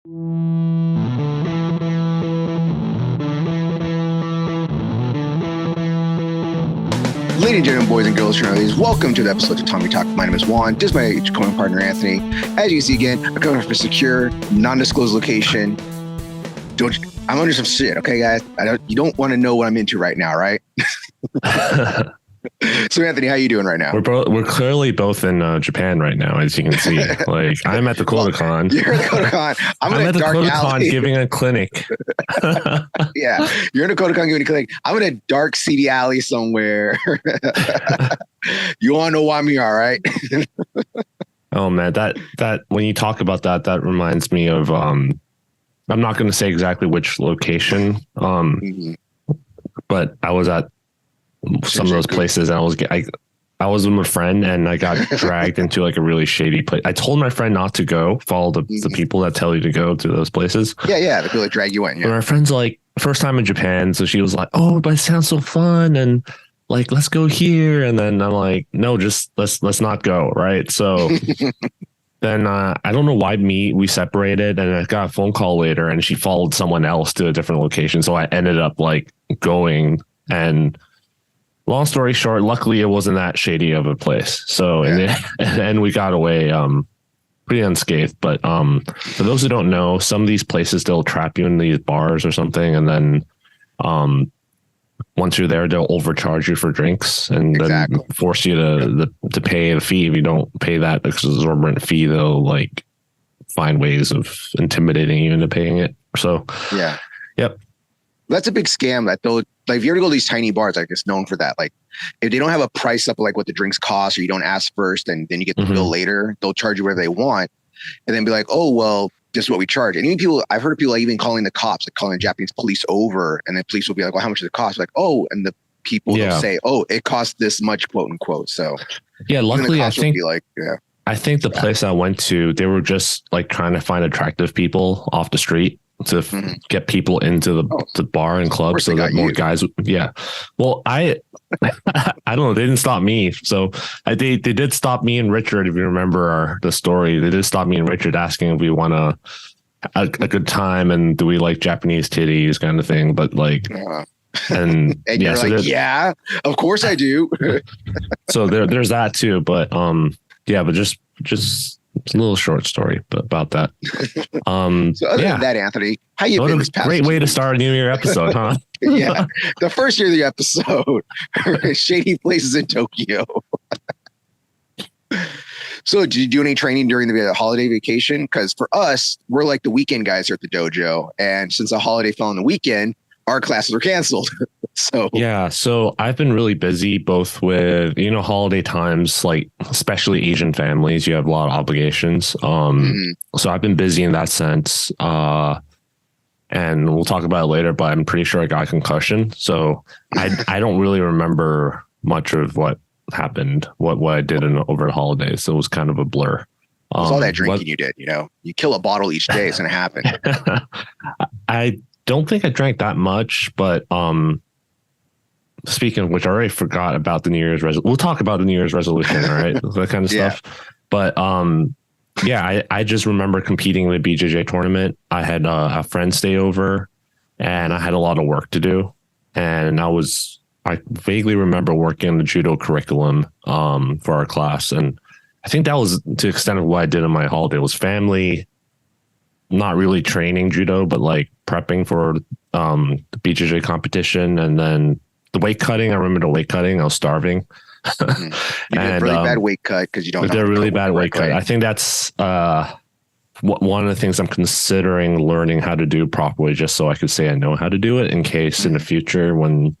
Ladies and gentlemen, boys and girls, welcome to the episode of Tatami Talk. My name is Juan. This is my co-partner, Anthony. As you can see again, I'm coming from a secure, non-disclosed location. I'm under some shit, okay, guys? You don't want to know what I'm into right now, right? So, Anthony, how you doing right now? We're clearly both in Japan right now, as you can see. Like, I'm at the Kodokan. You're at the Kodokan. I'm at the dark Kodokan alley. giving a clinic. Yeah, you're in a Kodokan giving a clinic. I'm in a dark, seedy alley somewhere. You all know why I'm here, all right? Oh man, that when you talk about that reminds me of I'm not going to say exactly which location, but I was at some of those places, and I was with my friend, and I got dragged into like a really shady place. I told my friend not to go, follow the people that tell you to go to those places. Yeah, the people that drag you in. Yeah. But our friend's like, first time in Japan, so she was like, "Oh, but it sounds so fun," and like, let's go here. And then I'm like, no, just let's not go, right? So then I don't know why we separated, and I got a phone call later, and she followed someone else to a different location. So I ended up like going, and long story short, luckily it wasn't that shady of a place. So and we got away pretty unscathed. But for those who don't know, some of these places, they'll trap you in these bars or something, and then once you're there, they'll overcharge you for drinks and then force you to pay the fee. If you don't pay that exorbitant fee, they'll like find ways of intimidating you into paying it. So yeah, yep. That's a big scam. That they'll like if you ever go to these tiny bars, like it's known for that. Like if they don't have a price up like what the drinks cost, or you don't ask first, and then you get the bill later, they'll charge you whatever they want, and then be like, oh well, this is what we charge. And even people, I've heard of people like even calling the cops, like calling the Japanese police over, and the police will be like, well, how much does it cost? Like, oh, and the people will say, oh, it costs this much, quote unquote. So yeah, luckily I think I think the place I went to, they were just like trying to find attractive people off the street to get people into the bar and club, so that more guys. Yeah. Well, I don't know. They didn't stop me. So they did stop me and Richard. If you remember the story, they did stop me and Richard asking if we want a good time and do we like Japanese titties kind of thing. But like, and you're so like, yeah, of course I do. So there's that too. But yeah, but just it's a little short story about that. So other than that, Anthony, how you been this past great way to start a New Year episode, huh? Yeah. The first year of the episode, shady places in Tokyo. So did you do any training during the holiday vacation? Because for us, we're like the weekend guys here at the dojo. And since the holiday fell on the weekend, our classes were canceled. So I've been really busy both with, holiday times, like especially Asian families, you have a lot of obligations. So I've been busy in that sense. And we'll talk about it later, but I'm pretty sure I got a concussion. So I don't really remember much of what happened, what I did over the holidays. So it was kind of a blur. It was all that drinking you did, you kill a bottle each day. It's going to happen. I don't think I drank that much, but speaking of which, I already forgot about the New Year's resolution. We'll talk about the New Year's resolution, all right? That kind of stuff. But yeah, I just remember competing in the BJJ tournament. I had a friend stay over, and I had a lot of work to do. And I vaguely remember working on the judo curriculum for our class. And I think that was to the extent of what I did on my holiday. It was family, not really training judo, but like prepping for the BJJ competition. And then the weight cutting, I remember the weight cutting, I was starving. You did a really bad weight cut because you don't know. Did a really bad weight cut. I think that's one of the things I'm considering learning how to do properly, just so I could say I know how to do it in case in the future when,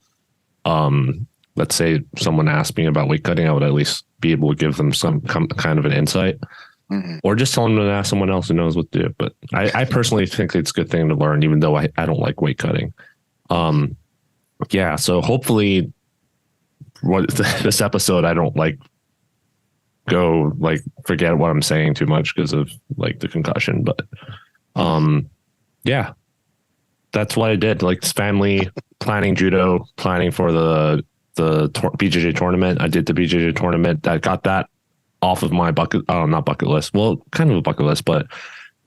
let's say someone asked me about weight cutting, I would at least be able to give them some kind of an insight. Or just tell them to ask someone else who knows what to do. But I personally think it's a good thing to learn, even though I don't like weight cutting. Yeah, so hopefully this episode, I don't forget what I'm saying too much because of like the concussion. But yeah, that's what I did. Like family planning judo, planning for the BJJ tournament. I did the BJJ tournament. I got that off of my not bucket list. Well, kind of a bucket list, but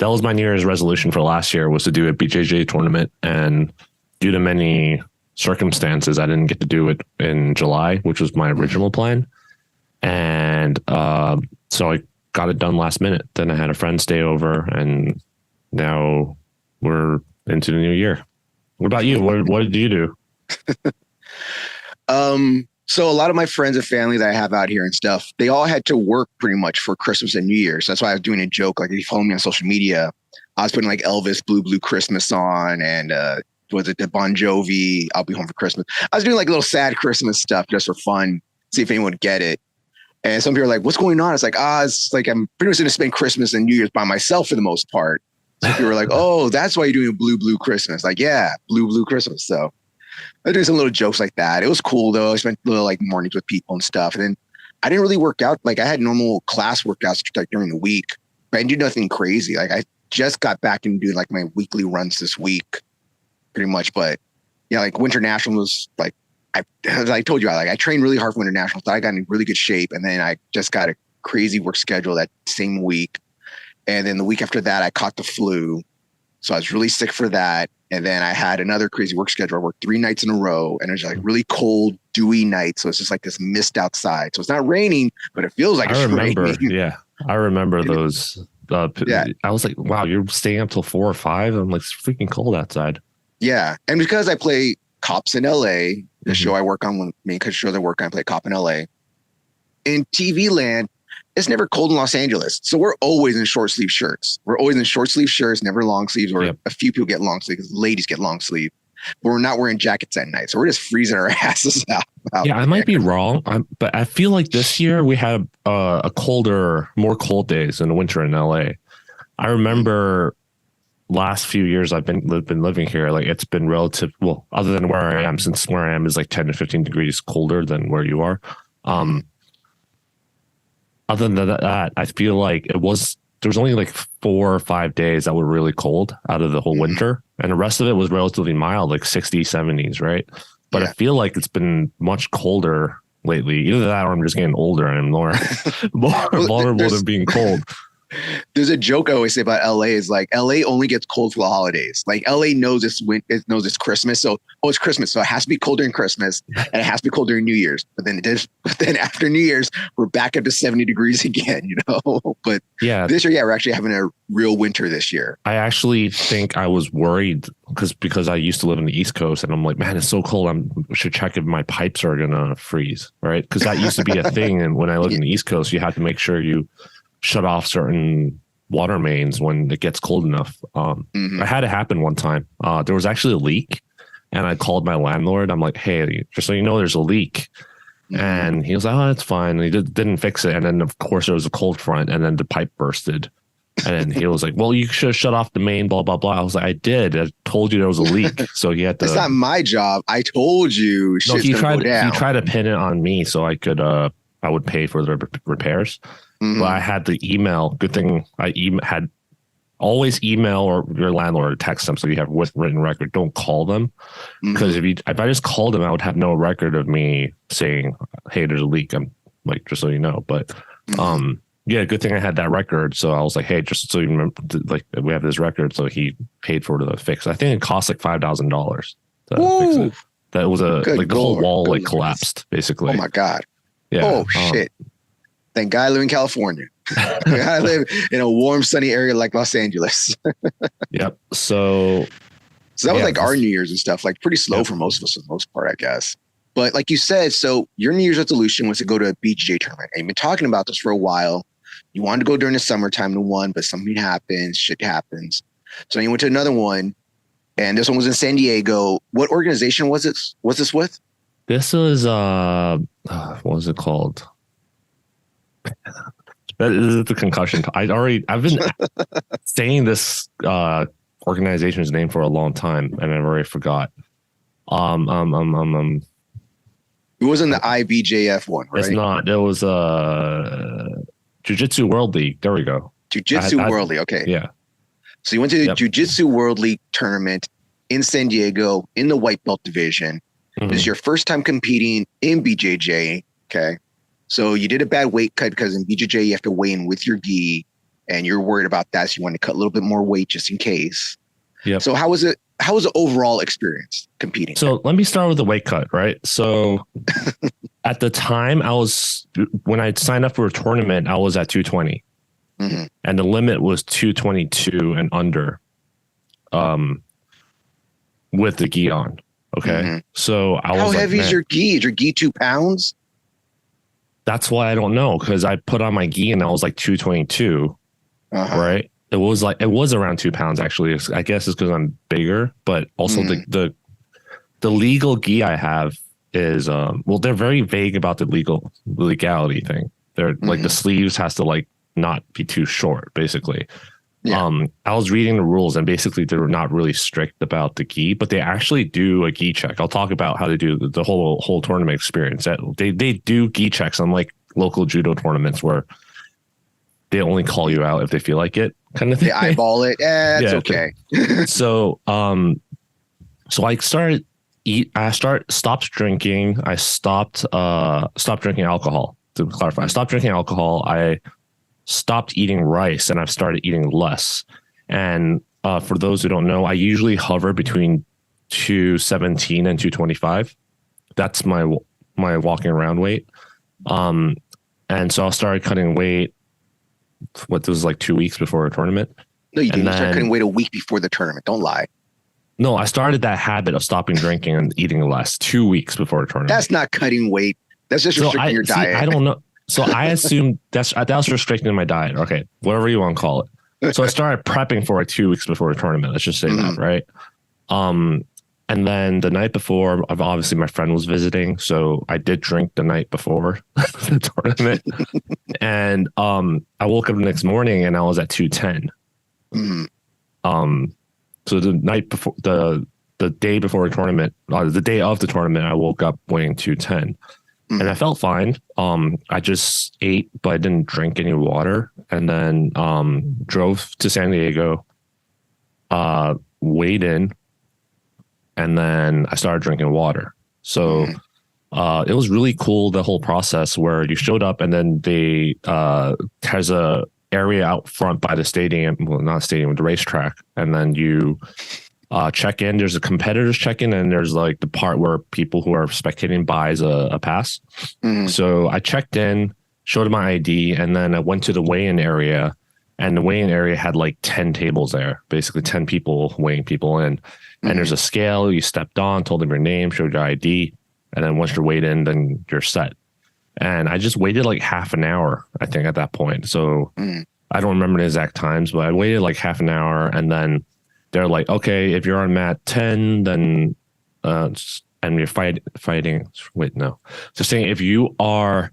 that was my New Year's resolution for last year, was to do a BJJ tournament, and due to many circumstances, I didn't get to do it in July, which was my original plan. And so I got it done last minute. Then I had a friend stay over, and now we're into the new year. What about you? What did you do? So a lot of my friends and family that I have out here and stuff, they all had to work pretty much for Christmas and New Year's. That's why I was doing a joke. Like if you follow me on social media, I was putting like Elvis Blue Christmas on, and was it the Bon Jovi I'll Be Home for Christmas. I was doing like little sad Christmas stuff just for fun, see if anyone would get it. And some people are like, what's going on? It's like, it's like I'm pretty much going to spend Christmas and New Year's by myself for the most part. So people were like, oh, that's why you're doing a blue Christmas. Like, yeah, blue Christmas. So I did some little jokes like that. It was cool though. I spent little like mornings with people and stuff. And then I didn't really work out. Like I had normal class workouts like during the week, but I didn't do nothing crazy. Like I just got back into doing like my weekly runs this week pretty much. But yeah, like Winter National was like, as I told you, I trained really hard for Winter National. So I got in really good shape. And then I just got a crazy work schedule that same week. And then the week after that, I caught the flu. So I was really sick for that. And then I had another crazy work schedule. I worked 3 nights in a row, and it was like really cold, dewy night. So it's just like this mist outside. So it's not raining, but it feels like it's raining. Yeah. I remember those. Yeah. I was like, wow, you're staying up till 4 or 5. I'm like, it's freaking cold outside. Yeah. And because I play Cops in LA, the show I work on, one main show that I work on, I play Cop in LA. In TV land, it's never cold in Los Angeles. So we're always in short sleeve shirts. We're always in short sleeve shirts, never long sleeves, or a few people get long sleeves. Ladies get long sleeve, but we're not wearing jackets at night. So we're just freezing our asses out. Yeah, I might be wrong, but I feel like this year we had more cold days in the winter in LA. I remember last few years I've been living here, like it's been relative, well, other than where I am, since where I am is like 10 to 15 degrees colder than where you are. Other than that, I feel like there was only like 4 or 5 days that were really cold out of the whole winter. And the rest of it was relatively mild, like 60s, 70s, right? But I feel like it's been much colder lately. Either that or I'm just getting older and I'm more vulnerable to being cold. There's a joke I always say about LA is like LA only gets cold for the holidays. Like LA knows it's Christmas. So, it's Christmas. So it has to be cold during Christmas and it has to be cold during New Year's. But then after New Year's, we're back up to 70 degrees again, you know? But yeah, this year, we're actually having a real winter this year. I actually think I was worried because I used to live in the East Coast and I'm like, man, it's so cold. I should check if my pipes are going to freeze, right? Because that used to be a thing. And when I lived in the East Coast, you had to make sure you shut off certain water mains when it gets cold enough. I had it happen one time. There was actually a leak and I called my landlord. I'm like, hey, just so you know, there's a leak. And he was like, oh, it's fine. And he didn't fix it. And then of course there was a cold front and then the pipe bursted. And then he was like, well, you should have shut off the main, blah, blah, blah. I was like, I did. I told you there was a leak. So he had to. It's not my job. I told you. No, he tried to pin it on me so I could, I would pay for the repairs. But I had the email. Good thing I had always email or your landlord or text them so you have written record. Don't call them because if I just called them, I would have no record of me saying, "Hey, there's a leak." I'm like, just so you know. But yeah, good thing I had that record. So I was like, "Hey, just so you remember, like we have this record." So he paid for the fix. I think it cost like $5,000 to fix it. That was the whole wall like collapsed basically. Oh my god! Yeah. Oh shit! Thank God I live in California. I live in a warm, sunny area like Los Angeles. Yep. So that was like our New Year's and stuff, like pretty slow for most of us for the most part, I guess. But like you said, so your New Year's resolution was to go to a BJJ tournament. And you've been talking about this for a while. You wanted to go during the summertime to one, but something happens, shit happens. So you went to another one, and this one was in San Diego. What organization was it? What's this with? This was what was it called? That is the concussion. I've been saying this organization's name for a long time, and I've already forgot. It wasn't the IBJF one, right? It's not. It was Jiu-Jitsu World League. There we go. Jiu-Jitsu World League. Okay. Yeah. So you went to the Jiu-Jitsu World League tournament in San Diego in the white belt division. This is your first time competing in BJJ. Okay. So you did a bad weight cut because in BJJ you have to weigh in with your gi, and you're worried about that. So you want to cut a little bit more weight just in case. Yeah. So how was it? How was the overall experience competing? So let me start with the weight cut, right? So at the time when I signed up for a tournament, I was at 220 and the limit was 222 and under, with the gi on. Okay. So how heavy is your gi? Is your gi 2 pounds? That's why I don't know. Cause I put on my gi and I was like 222. Right. It was around 2 pounds, actually. I guess it's because I'm bigger, but also the legal gi I have is they're very vague about the legality thing. They're like the sleeves has to like not be too short, basically. Yeah. I was reading the rules and basically they're not really strict about the gi, but they actually do a gi check. I'll talk about how they do the whole tournament experience. They do gi checks on like local judo tournaments where they only call you out if they feel like it, kind of thing. They eyeball it. It's okay. So I stopped drinking. I stopped drinking alcohol. To clarify, I stopped drinking alcohol. I stopped eating rice and I've started eating less. And for those who don't know, I usually hover between 217 and 225. That's my walking around weight. And so I started cutting weight. What was like 2 weeks before a tournament. No, you didn't. You started cutting weight a week before the tournament. Don't lie. No, I started that habit of stopping drinking and eating less 2 weeks before a tournament. That's not cutting weight. That's just restricting your diet. I don't know. So I assumed that was restricting my diet. Okay, whatever you want to call it. So I started prepping for it 2 weeks before a tournament. Let's just say that, right? And then the night before, obviously my friend was visiting, so I did drink the night before the tournament. And I woke up the next morning and I was at 210. So the night before, the day before a tournament, the day of the tournament, I woke up weighing 210. And I felt fine. I just ate, but I didn't drink any water. And then drove to San Diego, weighed in, and then I started drinking water. So it was really cool, the whole process where you showed up and then they has a area out front by the stadium, well, not stadium, the racetrack. And then you check in. There's a competitors check in, and there's like the part where people who are spectating buys a pass. So I checked in, showed my ID, and then I went to the weigh-in area. And the weigh-in area had like 10 tables there, basically 10 people weighing people in. And there's a scale. You stepped on, told them your name, showed your ID. And then once you're weighed in, then you're set. And I just waited like half an hour, I think, at that point. So I don't remember the exact times, but I waited like half an hour. And then they're like, okay, if you're on mat 10, then and you're fighting. Wait, no. So saying if you are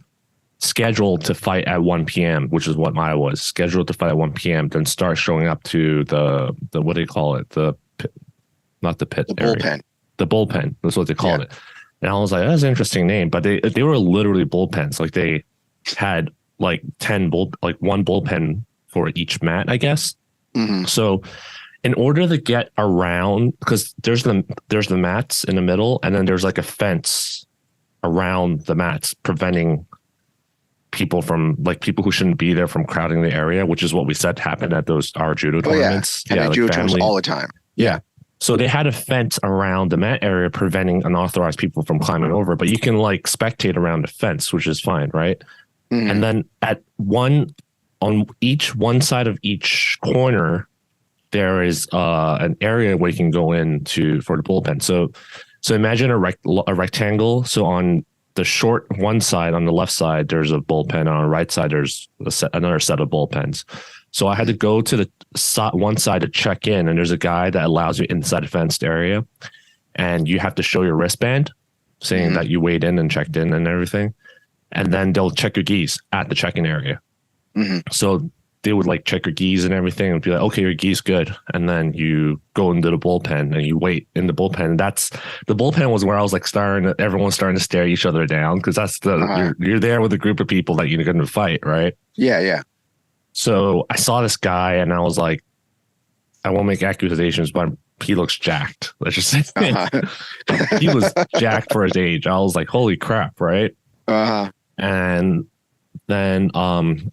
scheduled to fight at 1 p.m., which is what I was scheduled to fight at 1 p.m., then start showing up to the what do you call it? The pit, not the pit. The area. bullpen. The bullpen. That's what they called it. And I was like, that's an interesting name. But they were literally bullpens. Like they had like 10 one bullpen for each mat, I guess. So in order to get around, because there's the mats in the middle, and then there's like a fence around the mats preventing people who shouldn't be there from crowding the area, which is what we said happened at our judo tournaments. Yeah, like judo tournaments all the time. Yeah. So they had a fence around the mat area preventing unauthorized people from climbing over, but you can like spectate around the fence, which is fine, right? And then on one side of each corner, there is an area where you can go for the bullpen. So imagine a rectangle. So on the short one side, on the left side, there's a bullpen. On the right side, there's another set of bullpens. So I had to go to the one side to check in, and there's a guy that allows you inside a fenced area, and you have to show your wristband saying that you weighed in and checked in and everything. And then they'll check your gis at the check-in area. So they would like check your gis and everything and be like, okay, your gis good. And then you go into the bullpen and you wait in the bullpen. The bullpen was where I was like everyone's starting to stare each other down, because that's you're there with a group of people that you're going to fight, right? Yeah. So I saw this guy and I was like, I won't make accusations, but he looks jacked. Let's just say he was jacked for his age. I was like, holy crap, right? And Then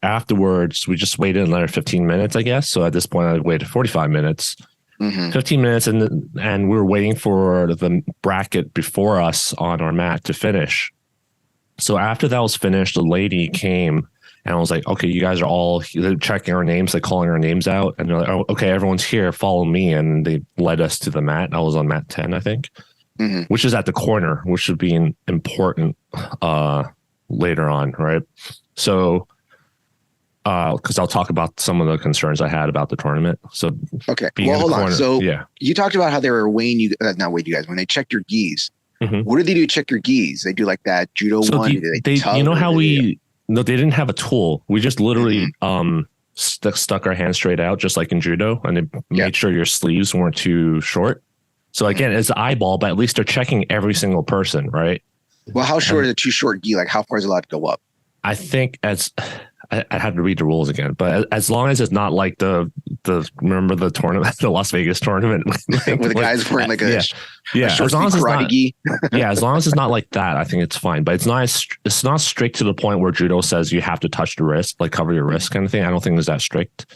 afterwards, we just waited another 15 minutes, I guess. So at this point, I waited 45 minutes, 15 minutes, and we were waiting for the bracket before us on our mat to finish. So after that was finished, the lady came and I was like, okay, you guys are all checking our names, like calling our names out. And they're like, oh, okay, everyone's here, follow me. And they led us to the mat. I was on mat 10, I think, which is at the corner, which would be important later on, right? So, because I'll talk about some of the concerns I had about the tournament. So, okay, well, hold on. So, you talked about how they were weighing you, not weighing you guys, when they checked your gis. What do they do to check your gis? They do like that judo one. You know how no, they didn't have a tool. We just literally stuck our hands straight out, just like in judo, and they made sure your sleeves weren't too short. So again, it's an eyeball, but at least they're checking every single person, right? Well, how short is a too short gi? Like how far is it allowed to go up? I think I had to read the rules again, but as long as it's not like the remember the tournament, the Las Vegas tournament, where the guys wearing like a as long as it's not, gi. as long as it's not like that, I think it's fine. But it's not strict to the point where judo says you have to touch the wrist, like cover your wrist kind of thing. I don't think it's that strict.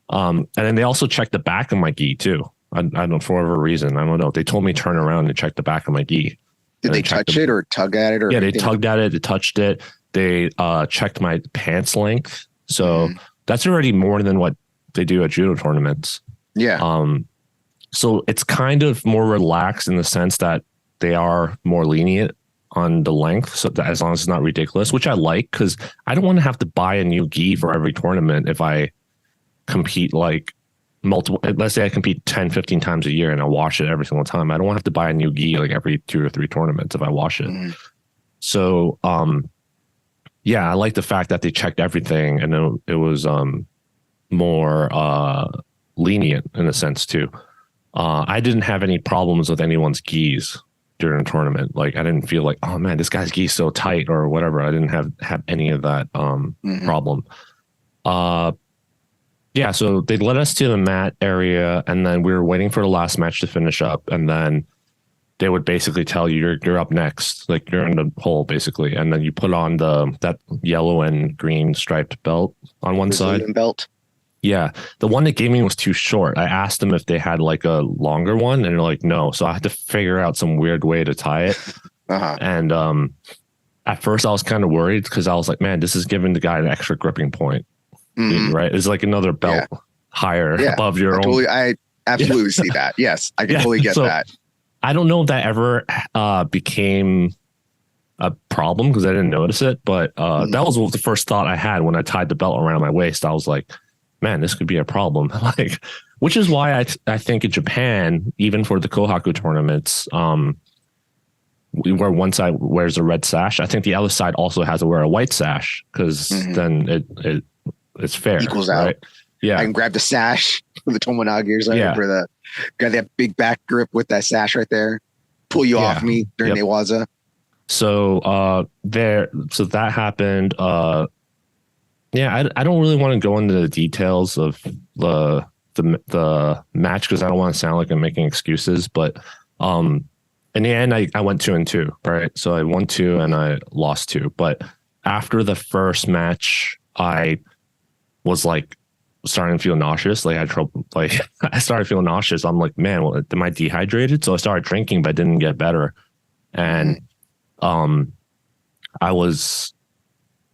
And then they also checked the back of my gi too. I don't, for whatever reason, I don't know. They told me turn around and check the back of my gi. Did they touch it or tug at it? Or they tugged at it. They touched it. They checked my pants length. So that's already more than what they do at judo tournaments. Yeah. So it's kind of more relaxed in the sense that they are more lenient on the length. So that as long as it's not ridiculous, which I like, because I don't want to have to buy a new gi for every tournament if I compete like multiple. Let's say I compete 10, 15 times a year and I wash it every single time. I don't want to have to buy a new gi like every 2 or 3 tournaments if I wash it. So, yeah, I like the fact that they checked everything and it was more lenient in a sense too. I didn't have any problems with anyone's gis during the tournament. Like I didn't feel like, oh man, this guy's gi is so tight or whatever. I didn't have any of that problem. Yeah, so they led us to the mat area and then we were waiting for the last match to finish up, and then they would basically tell you you're up next, like you're in the hole basically, and then you put on that yellow and green striped belt on one Brazilian side. Belt. Yeah, the one they gave me was too short. I asked them if they had like a longer one, and they're like, no. So I had to figure out some weird way to tie it. And at first I was kind of worried because I was like, man, this is giving the guy an extra gripping point, right? It's like another belt higher above your own. I absolutely see that. Yes, I can totally get that. I don't know if that ever became a problem because I didn't notice it, but that was the first thought I had when I tied the belt around my waist. I was like, man, this could be a problem. Like, which is why I think in Japan, even for the Kohaku tournaments, where one side wears a red sash, I think the other side also has to wear a white sash because then it's fair. Equals out. Right? Yeah. I can grab the sash for the Tomonagi or something for grab that big back grip with that sash right there, pull you off me during the Newaza. So so that happened. I don't really want to go into the details of the match because I don't want to sound like I'm making excuses, but in the end I went 2-2, right? So I won 2 and I lost 2. But after the first match, I was like starting to feel nauseous. Like I had trouble, like I started feeling nauseous. I'm like, man, am I dehydrated? So I started drinking, but it didn't get better. And I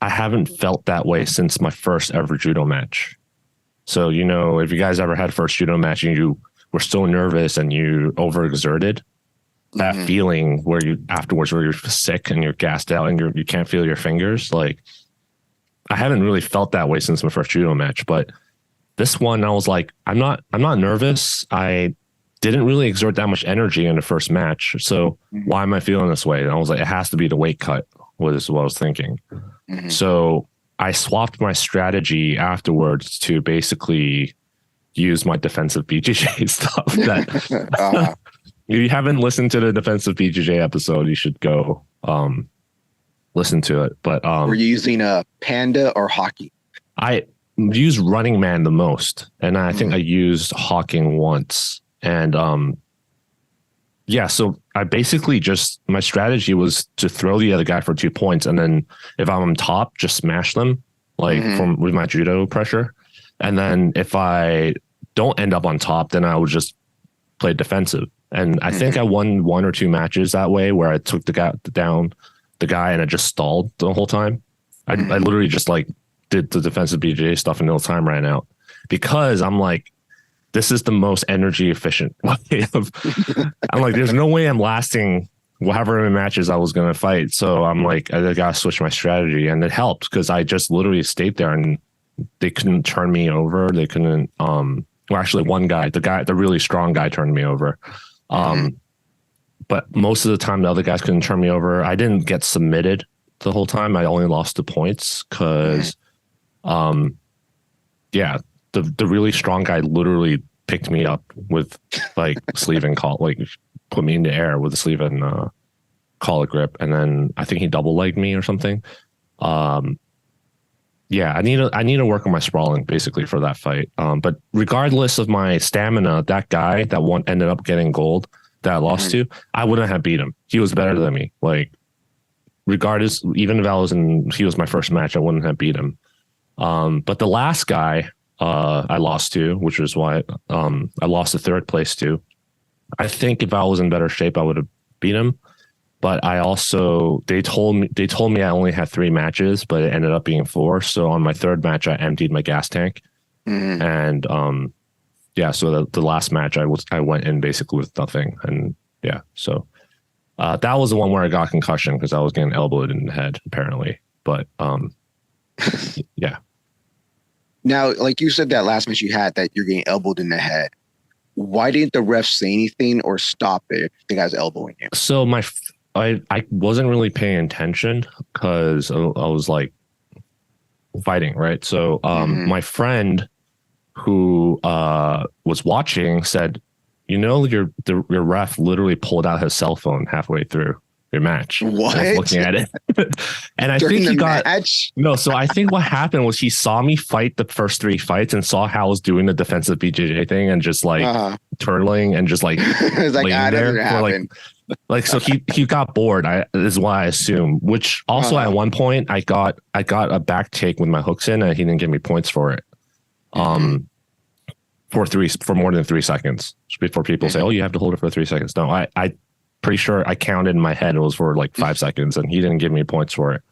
haven't felt that way since my first ever judo match. So, you know, if you guys ever had first judo match and you were so nervous and you overexerted, that feeling where you afterwards where you're sick and you're gassed out and you can't feel your fingers, like I haven't really felt that way since my first judo match. But this one, I was like, I'm not nervous. I didn't really exert that much energy in the first match. So why am I feeling this way? And I was like, it has to be the weight cut, was what I was thinking. So I swapped my strategy afterwards to basically use my defensive BJJ stuff. That if you haven't listened to the defensive BJJ episode, you should go listen to it. But were you using a Panda or Hockey? I used Running Man the most, and I think I used Hawking once. And so I basically my strategy was to throw the other guy for 2 points, and then if I'm on top, just smash them. like from with my judo pressure. And then if I don't end up on top, then I would just play defensive. And I think I won 1 or 2 matches that way where I took down the guy and I just stalled the whole time. I literally just like did the defensive BJJ stuff and no time ran out because I'm like, this is the most energy efficient way of, I'm like, there's no way I'm lasting however many matches I was going to fight. So I'm like, I got to switch my strategy, and it helped because I just literally stayed there and they couldn't turn me over. They couldn't, well, actually one guy, the really strong guy turned me over. But most of the time the other guys couldn't turn me over. I didn't get submitted the whole time. I only lost the points because, the really strong guy literally picked me up with like sleeve and collar, like put me in the air with a sleeve and collar grip, and then I think he double legged me or something. I need to work on my sprawling basically for that fight. But regardless of my stamina, that guy that ended up getting gold that I lost to, I wouldn't have beat him. He was better than me. Like regardless, even if he was my first match, I wouldn't have beat him. But the last guy I lost to, which was why I lost the 3rd place to. I think if I was in better shape, I would have beat him. But I also they told me I only had 3 matches, but it ended up being 4. So on my 3rd match, I emptied my gas tank, and so the last match I went in basically with nothing, and so that was the one where I got concussion because I was getting elbowed in the head apparently. But yeah. Now, like you said, that last match you had that you're getting elbowed in the head. Why didn't the ref say anything or stop it if the guy's elbowing you? So I wasn't really paying attention because I was like fighting, right? So my friend who was watching said, your ref literally pulled out his cell phone halfway through your match. What? I was looking at it. And I think he got match? No. So I think what happened was he saw me fight the first 3 fights and saw how I was doing the defensive BJJ thing and just like turtling and just like it's like there for like so he got bored. Is why I assume. Which also at one point I got a back take with my hooks in and he didn't give me points for it. For more than 3 seconds before people say, "Oh, you have to hold it for 3 seconds." No, I pretty sure I counted in my head it was for like 5 seconds and he didn't give me points for it.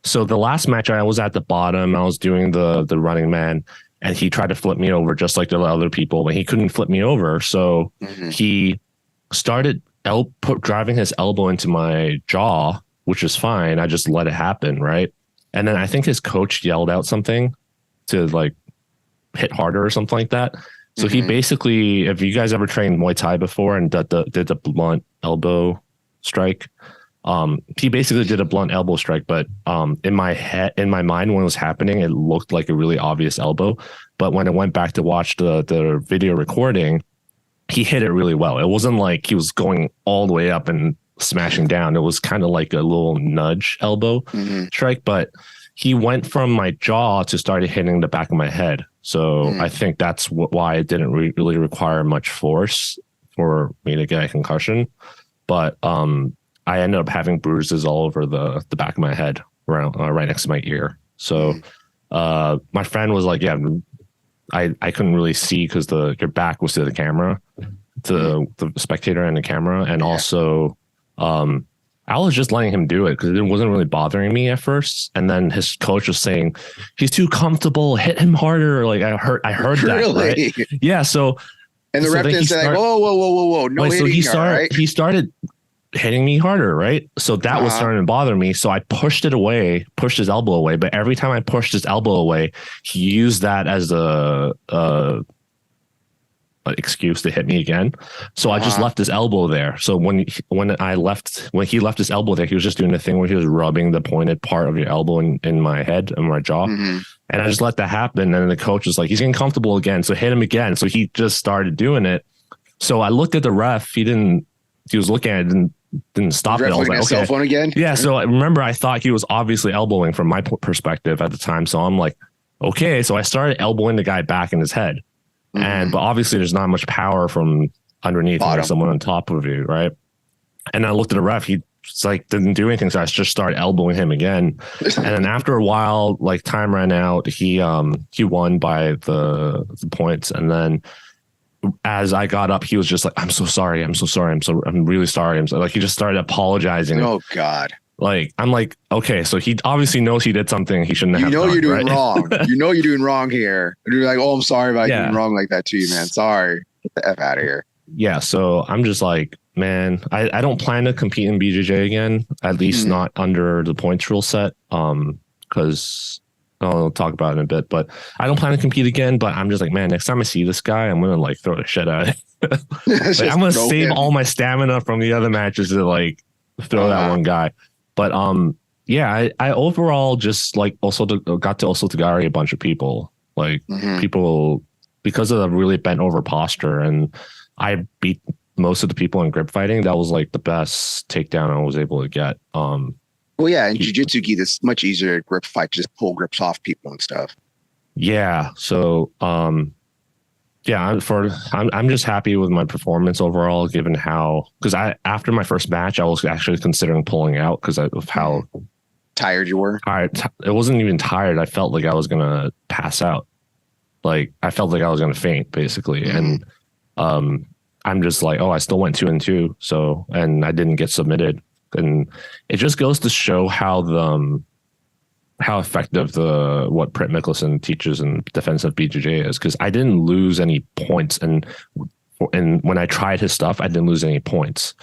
So the last match I was at the bottom, I was doing the running man and he tried to flip me over just like the other people, but he couldn't flip me over. So he started driving his elbow into my jaw, which is fine. I just let it happen. Right. And then I think his coach yelled out something to like hit harder or something like that. So he basically, if you guys ever trained Muay Thai before and did the blunt elbow strike, he basically did a blunt elbow strike. But in my mind, when it was happening, it looked like a really obvious elbow. But when I went back to watch the video recording, he hit it really well. It wasn't like he was going all the way up and smashing down. It was kind of like a little nudge elbow strike, but he went from my jaw to started hitting the back of my head. So I think that's why it didn't really require much force for me to get a concussion. But I ended up having bruises all over the back of my head, right next to my ear. So my friend was like, "Yeah, I couldn't really see because your back was to the camera, to the spectator and the camera, and also I was just letting him do it because it wasn't really bothering me at first. And then his coach was saying, he's too comfortable, hit him harder. Like I heard that. Right? Yeah. So, and the ref didn't say like, whoa. No, so he started hitting me harder. Right. So that was starting to bother me. So I pushed his elbow away. But every time I pushed his elbow away, he used that as a excuse to hit me again. So I just left his elbow there. So when he left his elbow there, he was just doing the thing where he was rubbing the pointed part of your elbow in my head and my jaw. And I just let that happen. And the coach was like, he's getting comfortable again. So hit him again. So he just started doing it. So I looked at the ref. He was looking at it and didn't stop it. I was like, okay. Cell phone again? Yeah. So I remember I thought he was obviously elbowing from my perspective at the time. So I'm like, okay. So I started elbowing the guy back in his head. But obviously there's not much power from underneath like someone on top of you, right? And I looked at the ref. it's like didn't do anything. So I just started elbowing him again. And then after a while, like time ran out. He won by the points. And then as I got up, he was just like, I'm so sorry. I'm really sorry. Like, he just started apologizing. Oh God. Like, I'm like, okay, so he obviously knows he did something he shouldn't have done. You're doing right? wrong. You know you're doing wrong here. And you're like, oh, I'm sorry about doing wrong like that to you, man. Sorry. Get the F out of here. Yeah. So I'm just like, man, I don't plan to compete in BJJ again, at least not under the points rule set. Because I'll talk about it in a bit, but I don't plan to compete again. But I'm just like, man, next time I see this guy, I'm going to like throw the shit at it. Like, I'm going to save all my stamina from the other matches to like throw that one guy. But yeah, I overall just like also got to also Tagari a bunch of people, like people, because of the really bent over posture, and I beat most of the people in grip fighting. That was like the best takedown I was able to get. Well, yeah, in jiu-jitsu gi, it's much easier to grip fight, just pull grips off people and stuff. Yeah. So yeah, I'm just happy with my performance overall, given how, because after my first match, I was actually considering pulling out because of how tired you were. It wasn't even tired. I felt like I was gonna pass out. Like, I felt like I was gonna faint, basically. And I'm just like, oh, I still went 2-2. So, and I didn't get submitted. And it just goes to show how effective what Britt Mikkelsen teaches in defensive BJJ is, because I didn't lose any points, and when I tried his stuff, I didn't lose any points.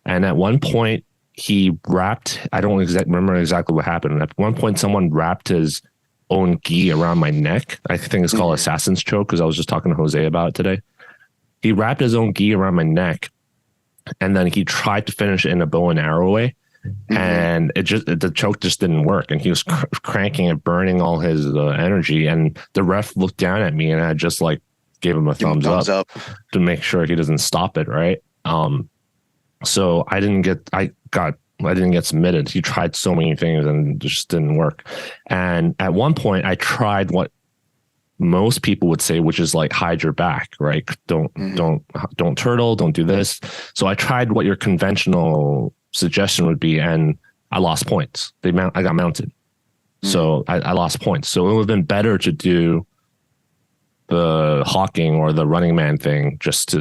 And at one point, he wrapped. I don't remember exactly what happened. At one point, someone wrapped his own gi around my neck. I think it's called assassin's choke, because I was just talking to Jose about it today. He wrapped his own gi around my neck, and then he tried to finish it in a bow and arrow way. And the choke just didn't work, and he was cranking and burning all his energy. And the ref looked down at me, and I just like gave him a thumbs up to make sure he doesn't stop it. Right. So I didn't get submitted. He tried so many things and it just didn't work. And at one point, I tried what most people would say, which is like, hide your back, right? Don't turtle, don't do this. So I tried what your conventional suggestion would be, and I lost points. I got mounted. So I lost points. So it would have been better to do the hawking or the running man thing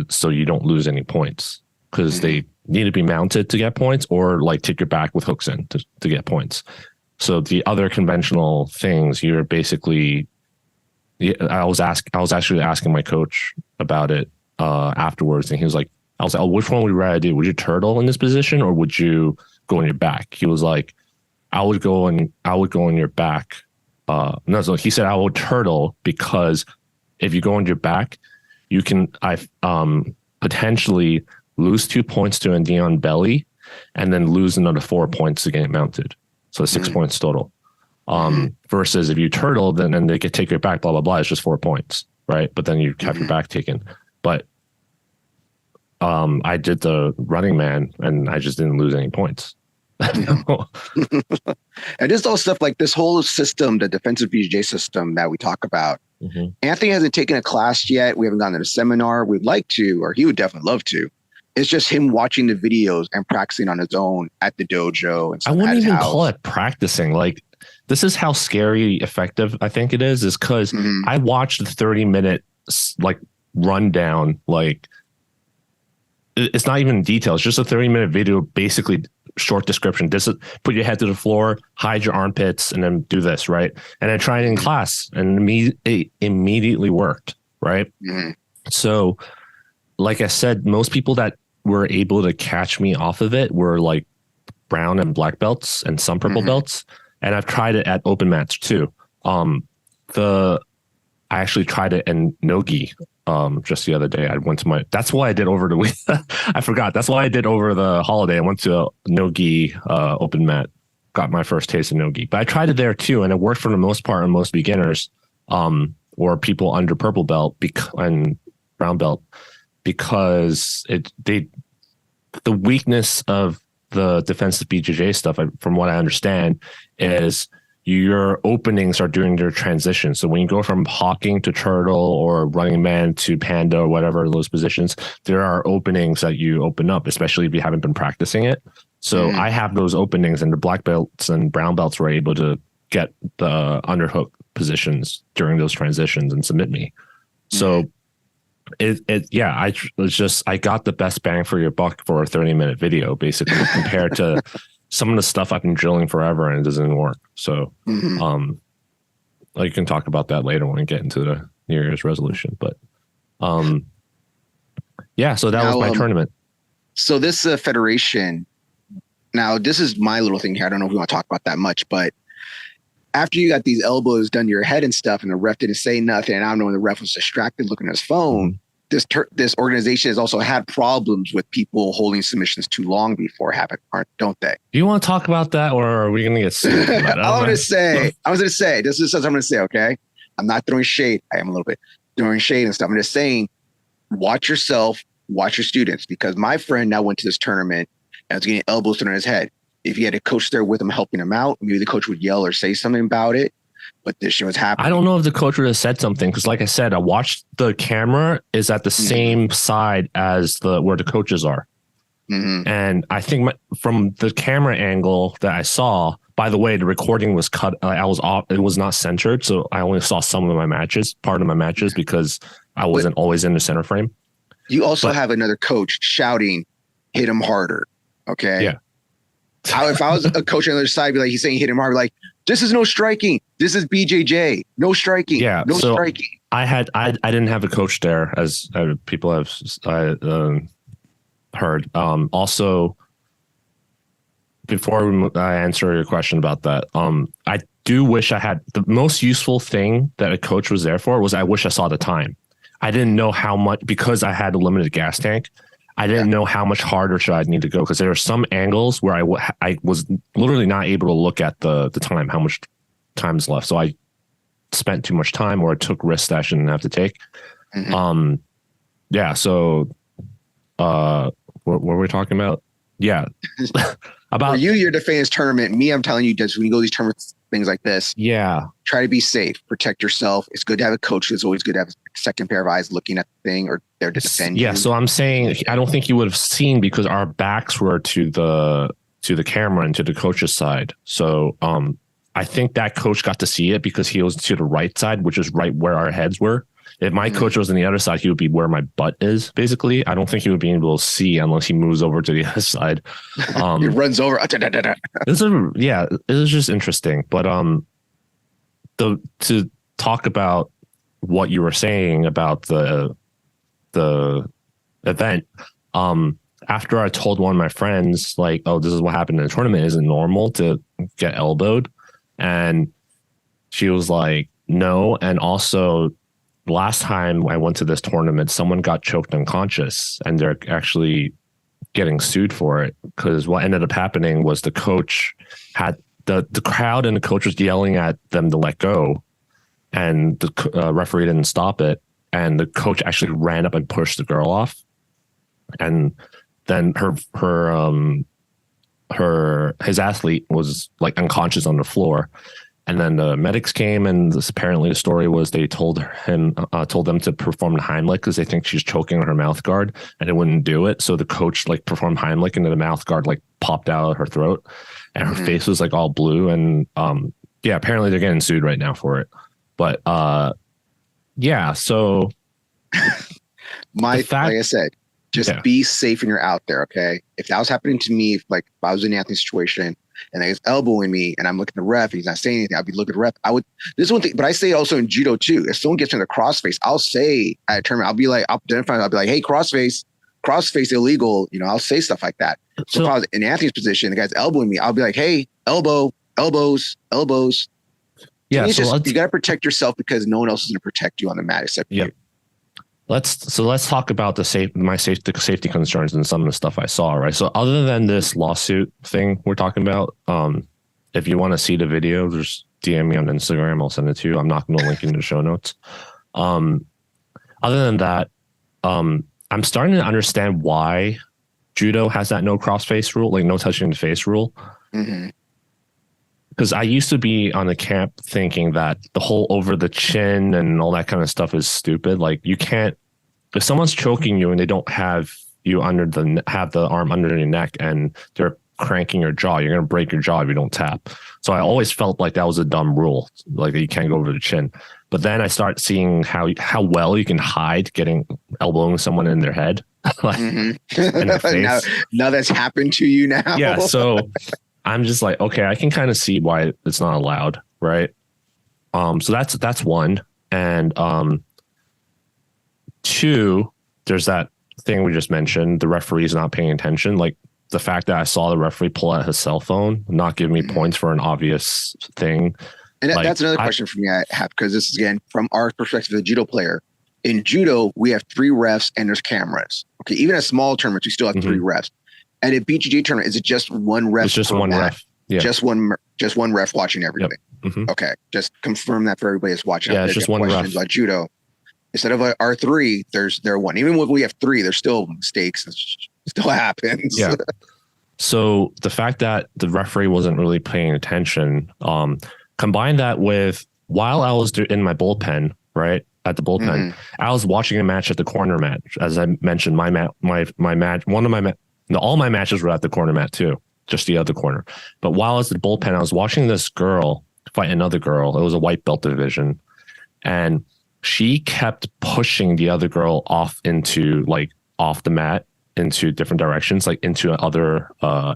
so you don't lose any points, because they need to be mounted to get points, or like take your back with hooks in to get points. So the other conventional things, you're basically, I was actually asking my coach about it afterwards, and he was like, I was like, oh, which one would you rather do? Would you turtle in this position, or would you go on your back? He was like, I would go on your back. No, so he said I would turtle, because if you go on your back, you can potentially lose 2 points to a knee on belly, and then lose another 4 points to get mounted. So 6 points total. Versus if you turtle, then they could take your back, blah, blah, blah. It's just 4 points, right? But then you have your back taken. But I did the running man, and I just didn't lose any points. And just all stuff like this whole system, the defensive BJJ system that we talk about. Anthony hasn't taken a class yet. We haven't gone to a seminar. We'd like to, or he would definitely love to. It's just him watching the videos and practicing on his own at the dojo. And I wouldn't even call it practicing. Like, this is how scary effective I think it is because I watched the 30-minute like rundown. Like, it's not even detail. It's just a 30-minute video, basically short description. This is, put your head to the floor, hide your armpits, and then do this, right? And I tried it in class, and it immediately worked, right? So, like I said, most people that were able to catch me off of it were like brown and black belts and some purple belts. And I've tried it at open mats too. I actually tried it in no-gi just the other day. That's why I did over the week. I forgot. That's why I did over the holiday. I went to a no-gi open mat, got my first taste of no-gi. But I tried it there too, and it worked for the most part on most beginners or people under purple belt and brown belt, because the weakness of the defensive BJJ stuff, from what I understand, is your openings are during their transition. So when you go from hawking to turtle or running man to panda or whatever those positions, there are openings that you open up, especially if you haven't been practicing it. So I have those openings, and the black belts and brown belts were able to get the underhook positions during those transitions and submit me. So I got the best bang for your buck for a 30-minute video, basically, compared to some of the stuff I've been drilling forever and it doesn't work. So, you can talk about that later when we get into the New Year's resolution. But, so that was my tournament. So this federation, now this is my little thing here. I don't know if we want to talk about that much, but after you got these elbows done to your head and stuff, and the ref didn't say nothing, and I don't know when the ref was distracted looking at his phone, this organization has also had problems with people holding submissions too long before don't they? Do you want to talk about that, or are we going to get sued? I was going to say, this is what I'm going to say, okay? I'm not throwing shade. I am a little bit throwing shade and stuff. I'm just saying, watch yourself, watch your students, because my friend now went to this tournament and was getting elbows thrown in his head. If he had a coach there with him helping him out, maybe the coach would yell or say something about it. But this shit was happening. I don't know if the coach would have said something, because like I said, I watched the camera is at the same side as where the coaches are. And I think from the camera angle that I saw, by the way, the recording was cut. I was off. It was not centered. So I only saw part of my matches, because I wasn't always in the center frame. You also have another coach shouting, hit him harder. Okay. Yeah. If I was a coach on the other side, I'd be like, he's saying hit him hard, like, this is no striking. This is BJJ. No striking. Yeah. No striking. I didn't have a coach there, as people have heard. Also, before I answer your question about that, I do wish I had the most useful thing that a coach was there for was I wish I saw the time. I didn't know how much, because I had a limited gas tank. I didn't know how much harder should I need to go, because there are some angles where I was literally not able to look at the time, how much time is left. So I spent too much time, or I took risks that I shouldn't have to take. So what were we talking about? Yeah. For you're defending this tournament. Me, I'm telling you, just when you go to these tournaments, things like this, try to be safe, protect yourself. It's good to have a coach. It's always good to have a second pair of eyes looking at the thing, or there to defend you. Yeah, so I'm saying I don't think you would have seen, because our backs were to the camera and to the coach's side. So I think that coach got to see it because he was to the right side, which is right where our heads were. If my coach was on the other side, he would be where my butt is, basically. I don't think he would be able to see unless he moves over to the other side. He runs over. It was just interesting. But to talk about what you were saying about the event, after I told one of my friends, like, oh, this is what happened in the tournament, isn't normal to get elbowed? And she was like, no. And also, last time I went to this tournament, someone got choked unconscious, and they're actually getting sued for it, because what ended up happening was the coach had the crowd and the coach was yelling at them to let go, and the referee didn't stop it, and the coach actually ran up and pushed the girl off, and then his athlete was like unconscious on the floor. And then the medics came, and apparently the story was they told them to perform the Heimlich because they think she's choking on her mouth guard, and it wouldn't do it. So the coach like performed Heimlich, and then the mouth guard like popped out of her throat, and her face was like all blue. And apparently they're getting sued right now for it. But so like I said, just be safe when you're out there. Okay, if that was happening to me, if I was in Anthony's situation, and he's elbowing me, and I'm looking at the ref, and he's not saying anything, I'd be looking at the ref. This is one thing, but I say also in judo too. If someone gets me in the crossface, I'll say at a tournament, I'll be like, hey, crossface illegal. I'll say stuff like that. So if I was in Anthony's position, the guy's elbowing me, I'll be like, hey, elbows. Yeah, you got to protect yourself, because no one else is going to protect you on the mat except you. Let's talk about the safety concerns and some of the stuff I saw. Right. So other than this lawsuit thing we're talking about, if you want to see the video, just DM me on Instagram. I'll send it to you. I'm not going to link in the show notes. Other than that, I'm starting to understand why judo has that no cross face rule, like no touching the face rule. Because I used to be on the camp thinking that the whole over the chin and all that kind of stuff is stupid. Like, you can't, if someone's choking you and they don't have you have the arm under your neck, and they're cranking your jaw. You're going to break your jaw if you don't tap. So I always felt like that was a dumb rule, like you can't go over the chin. But then I start seeing how well you can hide elbowing someone in their head, like in their face. Now that's happened to you now. Yeah. So I'm just like, okay, I can kind of see why it's not allowed, right? So that's one. And two, there's that thing we just mentioned, the referee's not paying attention. Like the fact that I saw the referee pull out his cell phone, not give me points for an obvious thing. And that's another question for me I have, because this is, again, from our perspective as a judo player. In judo, we have 3 refs and there's cameras. Okay, even at small tournaments, we still have 3 refs. And at BJJ tournament, is it just one ref? It's just one ref. Yeah. Just one ref watching everything. Yep. Okay, just confirm that for everybody that's watching. Yeah, it's just one ref. About judo, instead of our 3, there one. Even when we have 3, there's still mistakes. It still happens. Yeah. So the fact that the referee wasn't really paying attention, combine that with while I was in my bullpen, right at the bullpen, I was watching a match at the corner mat. As I mentioned, my match, all my matches were at the corner mat too, just the other corner. But while I was at the bullpen, I was watching this girl fight another girl. It was a white belt division, and she kept pushing the other girl off the mat into different directions, like into other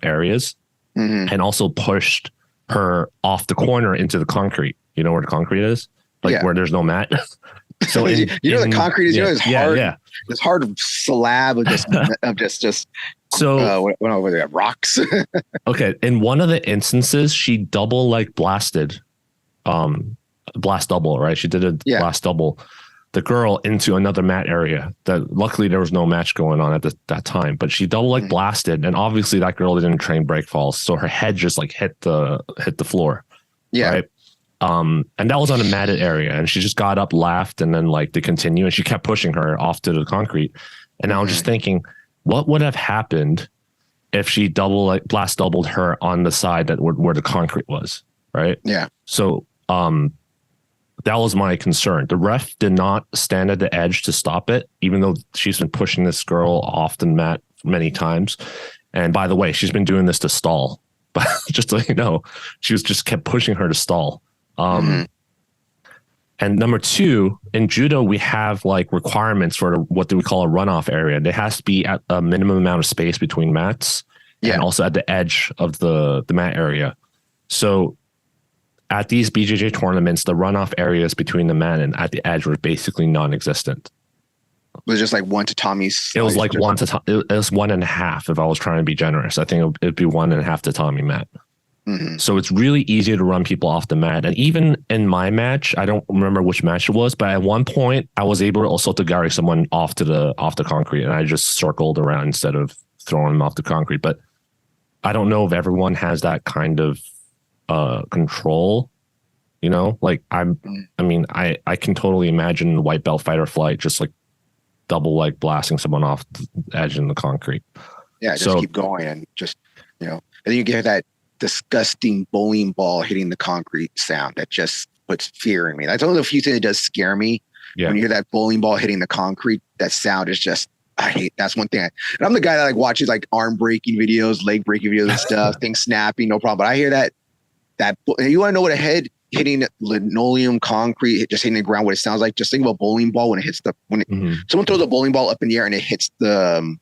areas, and also pushed her off the corner into the concrete. You know where the concrete is? Where there's no mat. So the concrete is it's hard. Yeah. This hard slab of just so what over there, rocks. Okay. In one of the instances, she blasted, blast double, right? She did a blast double the girl into another mat area that luckily there was no match going on at that time, but she double blasted. And obviously that girl didn't train break falls. So her head just hit the floor. Yeah. Right. And that was on a matted area, and she just got up, laughed, and then they continue, and she kept pushing her off to the concrete. And I was just thinking, what would have happened if she blast doubled her on the side where the concrete was, right? Yeah. So that was my concern. The ref did not stand at the edge to stop it, even though she's been pushing this girl off the mat many times. And by the way, she's been doing this to stall. But just so you know, she just kept pushing her to stall. And number 2, in judo, we have requirements for what do we call a runoff area. There has to be at a minimum amount of space between mats, and also at the edge of the mat area. So at these BJJ tournaments, the runoff areas between the mat and at the edge were basically non-existent. It was just 1 tatami. It was 1 tatami. It was 1.5 if I was trying to be generous. I think it'd be 1.5 tatami mat. So it's really easy to run people off the mat. And even in my match, I don't remember which match it was, but at one point I was able to also to carry someone off the concrete, and I just circled around instead of throwing them off the concrete. But I don't know if everyone has that kind of control, I can totally imagine the white belt fight or flight just double blasting someone off the edge in the concrete. Yeah, just keep going, and just and then you get that disgusting bowling ball hitting the concrete sound that just puts fear in me. That's one of the few things that does scare me. Yeah. When you hear that bowling ball hitting the concrete, that sound is just, I hate. That's one thing. And I'm the guy that watches arm breaking videos, leg breaking videos and stuff, things snapping, no problem. But I hear that you want to know what a head hitting linoleum concrete, just hitting the ground, what it sounds like? Just think of a bowling ball when it hits someone throws a bowling ball up in the air and it hits the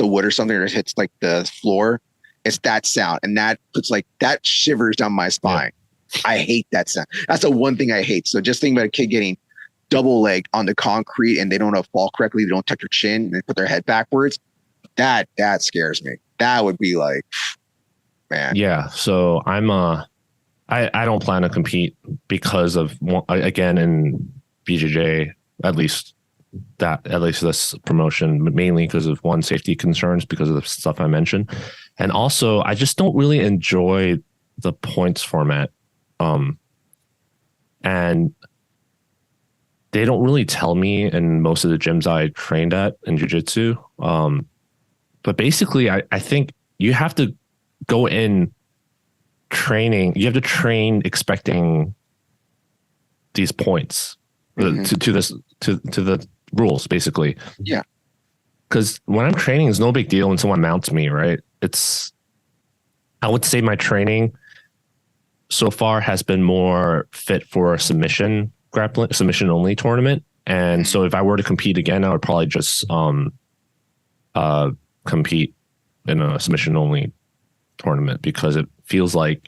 wood or something, or it hits the floor. It's that sound, and that puts that shivers down my spine. Yeah. I hate that sound. That's the one thing I hate. So just think about a kid getting double legged on the concrete and they don't fall correctly. They don't tuck their chin. They put their head backwards. That scares me. That would be man. Yeah. So I don't plan to compete because of, again, in BJJ, at least this promotion, mainly because of safety concerns, because of the stuff I mentioned. And also, I just don't really enjoy the points format. And they don't really tell me in most of the gyms I trained at in jiu-jitsu. But basically, I think you have to go in training. You have to train expecting these points to the rules, basically. Yeah. Because when I'm training, it's no big deal when someone mounts me, right? It's I would say my training so far has been more fit for a submission only tournament. And so if I were to compete again, I would probably just compete in a submission only tournament because it feels like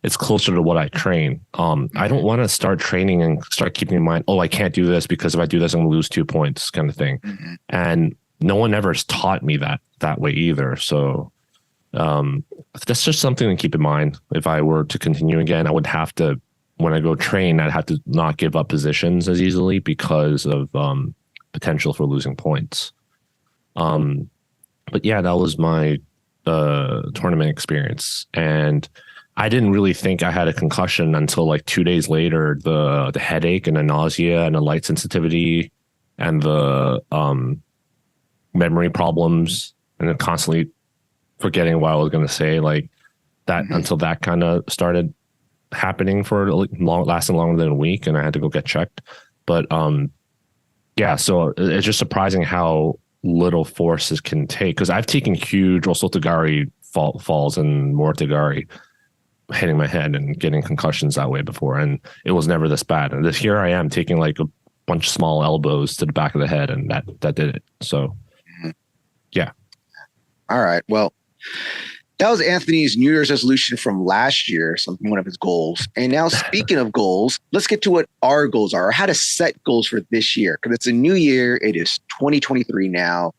it's closer to what I train. I don't want to start training and start keeping in mind, I can't do this because if I do this, I'm gonna lose 2 points kind of thing. Mm-hmm. And no one ever has taught me that way either. So that's just something to keep in mind. If I were to continue again, I would have to, when I go train, I'd have to not give up positions as easily because of potential for losing points. But yeah, that was my tournament experience. And I didn't really think I had a concussion until like 2 days later. The headache and the nausea and the light sensitivity and the memory problems and then constantly forgetting what I was going to say, like that until that kind of started happening for lasting longer than a week, and I had to go get checked. But yeah, so it's just surprising how little forces can take, because I've taken huge osotogari falls and mortagari hitting my head and getting concussions that way before, and it was never this bad. And here I am taking like a bunch of small elbows to the back of the head, and that did it. So yeah. All right, well, that was Anthony's New Year's resolution from last year, one of his goals. And now, speaking of goals, let's get to what our goals are, or how to set goals for this year, because it's a new year. It is 2023 now.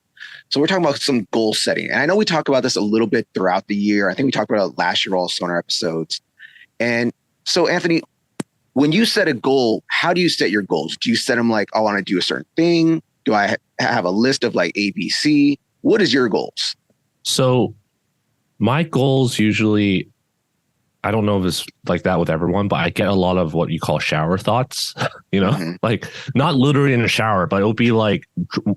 So we're talking about some goal setting. And I know we talk about this a little bit throughout the year. I think we talked about it last year also in our episodes. And so, Anthony, when you set a goal, how do you set your goals? Do you set them like, I want to do a certain thing? Do I have a list of like A, B, C? What is your goals? So my goals usually, I don't know if it's like that with everyone, but I get a lot of what you call shower thoughts, like not literally in a shower, but it'll be like,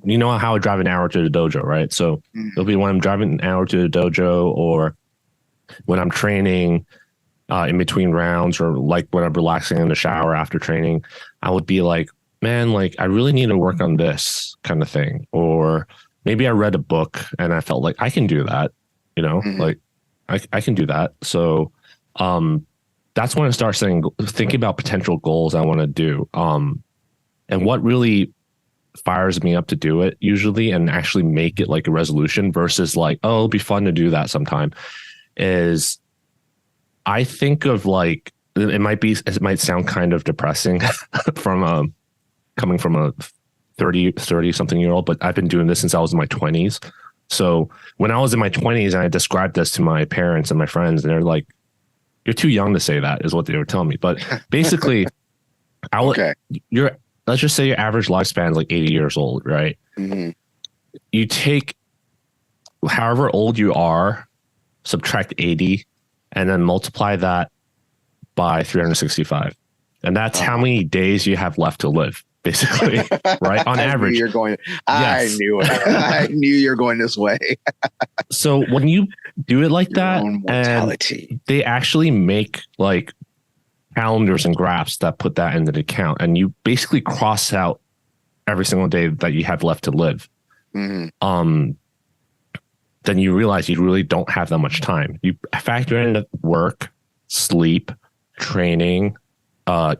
you know how I drive an hour to the dojo, right? So it'll be when I'm driving an hour to the dojo, or when I'm training in between rounds, or like when I'm relaxing in the shower after training, I would be like, man, like I really need to work on this kind of thing. Or maybe I read a book and I felt like I can do that. Like I can do that. So that's when I start thinking about potential goals I want to do. And what really fires me up to do it usually and actually make it like a resolution versus like, oh, it'll be fun to do that sometime, is I think of like, it might sound kind of depressing from coming from a 30 something year old, but I've been doing this since I was in my 20s. So when I was in my 20s and I described this to my parents and my friends, and they're like, you're too young to say that, is what they were telling me. But basically, let's just say your average lifespan is like 80 years old, right? Mm-hmm. You take however old you are, subtract 80, and then multiply that by 365. And that's how many days you have left to live, basically, right? On average. I knew it. I knew you're going this way. So when you do it like that, and they actually make like calendars and graphs that put that into the account, and you basically cross out every single day that you have left to live. Mm-hmm. Then you realize you really don't have that much time. You factor in work, sleep, training,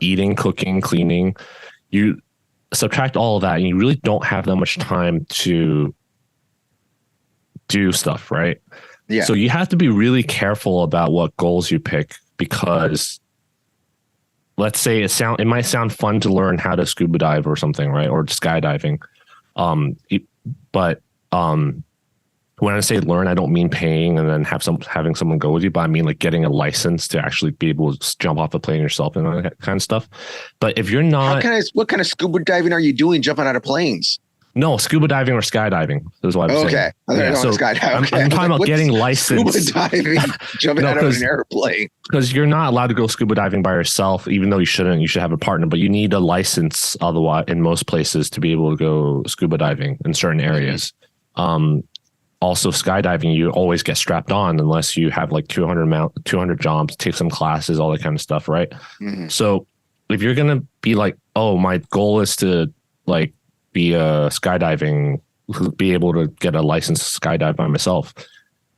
eating, cooking, cleaning. You subtract all of that, and you really don't have that much time to do stuff, right? Yeah. So you have to be really careful about what goals you pick, because let's say it might sound fun to learn how to scuba dive or something, right? Or skydiving. But when I say learn, I don't mean paying and then having someone go with you, but I mean like getting a license to actually be able to jump off a plane yourself and all that kind of stuff. But if you're not, what kind of scuba diving are you doing? Jumping out of planes? No, scuba diving or skydiving is what I'm saying. Okay, so skydiving. I'm talking about getting licensed. Scuba diving, jumping out of an airplane. Because you're not allowed to go scuba diving by yourself, even though you shouldn't. You should have a partner, but you need a license otherwise in most places to be able to go scuba diving in certain areas. Also, skydiving, you always get strapped on unless you have like 200 jumps, take some classes, all that kind of stuff, right? Mm-hmm. So if you're going to be like, oh, my goal is to like be a skydiving, be able to get a license to skydive by myself,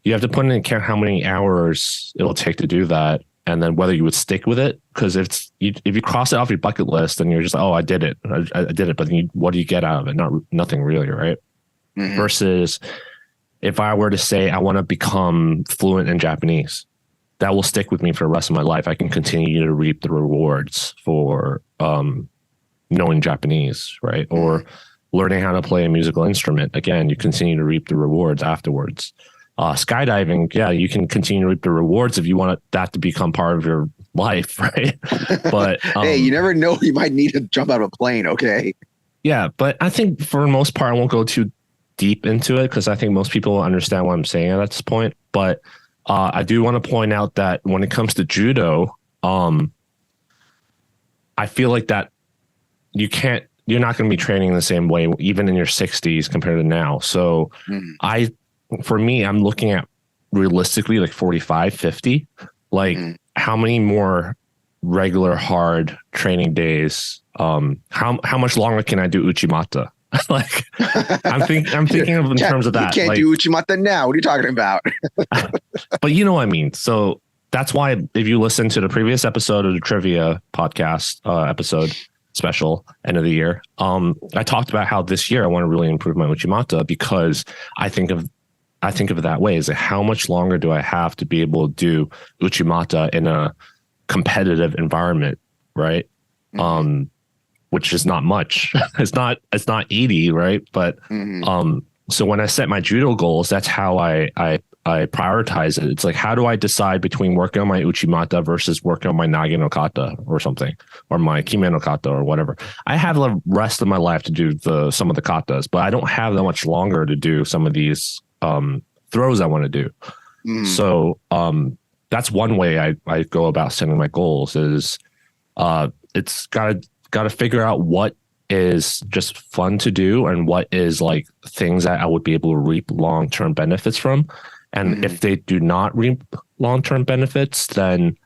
you have to put in account how many hours it'll take to do that, and then whether you would stick with it. Because if you cross it off your bucket list and you're just, oh, I did it, I did it, but then what do you get out of it? Nothing really, right? Mm-hmm. Versus if I were to say I want to become fluent in Japanese, that will stick with me for the rest of my life. I can continue to reap the rewards for knowing Japanese, right? Or learning how to play a musical instrument. Again, you continue to reap the rewards afterwards. Skydiving, yeah, you can continue to reap the rewards if you want that to become part of your life, right? But hey, you never know, you might need to jump out of a plane, okay? Yeah, but I think for the most part, I won't go too deep into it because I think most people will understand what I'm saying at this point. But I do want to point out that when it comes to judo, I feel like that you're not going to be training the same way, even in your 60s compared to now. So for me, I'm looking at realistically like 45, 50, like how many more regular hard training days? How much longer can I do Uchimata? Like I'm thinking of in terms of that. You can't do Uchimata now. What are you talking about? But you know what I mean? So that's why if you listen to the previous episode of the trivia podcast episode special end of the year, I talked about how this year I want to really improve my Uchimata because I think of it that way. Is how much longer do I have to be able to do Uchimata in a competitive environment, right? Which is not much. It's not 80, right? But so when I set my judo goals, that's how I prioritize it. It's like, how do I decide between working on my Uchimata versus working on my Nage no Kata or something, or my Kime no Kata or whatever. I have the rest of my life to do some of the katas, but I don't have that much longer to do some of these throws I want to do. So that's one way I go about setting my goals is it's got to figure out what is just fun to do and what is like things that I would be able to reap long-term benefits from. And if they do not reap long-term benefits, then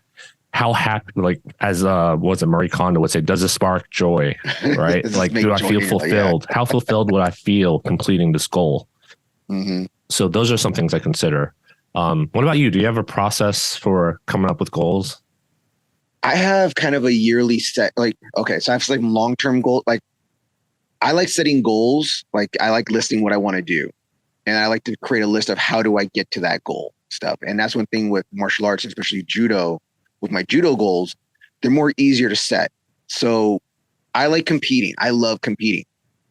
how happy, like as Marie Kondo would say, does it spark joy, right? Like, do I feel fulfilled? Yeah. How fulfilled would I feel completing this goal? So those are some things I consider. What about you? Do you have a process for coming up with goals? I have kind of a yearly set, like, okay, so I have some long-term goals. Like, I like setting goals. Like, I like listing what I want to do. And I like to create a list of how do I get to that goal stuff. And that's one thing with martial arts, especially judo. With my judo goals, they're more easier to set. So I like competing. I love competing,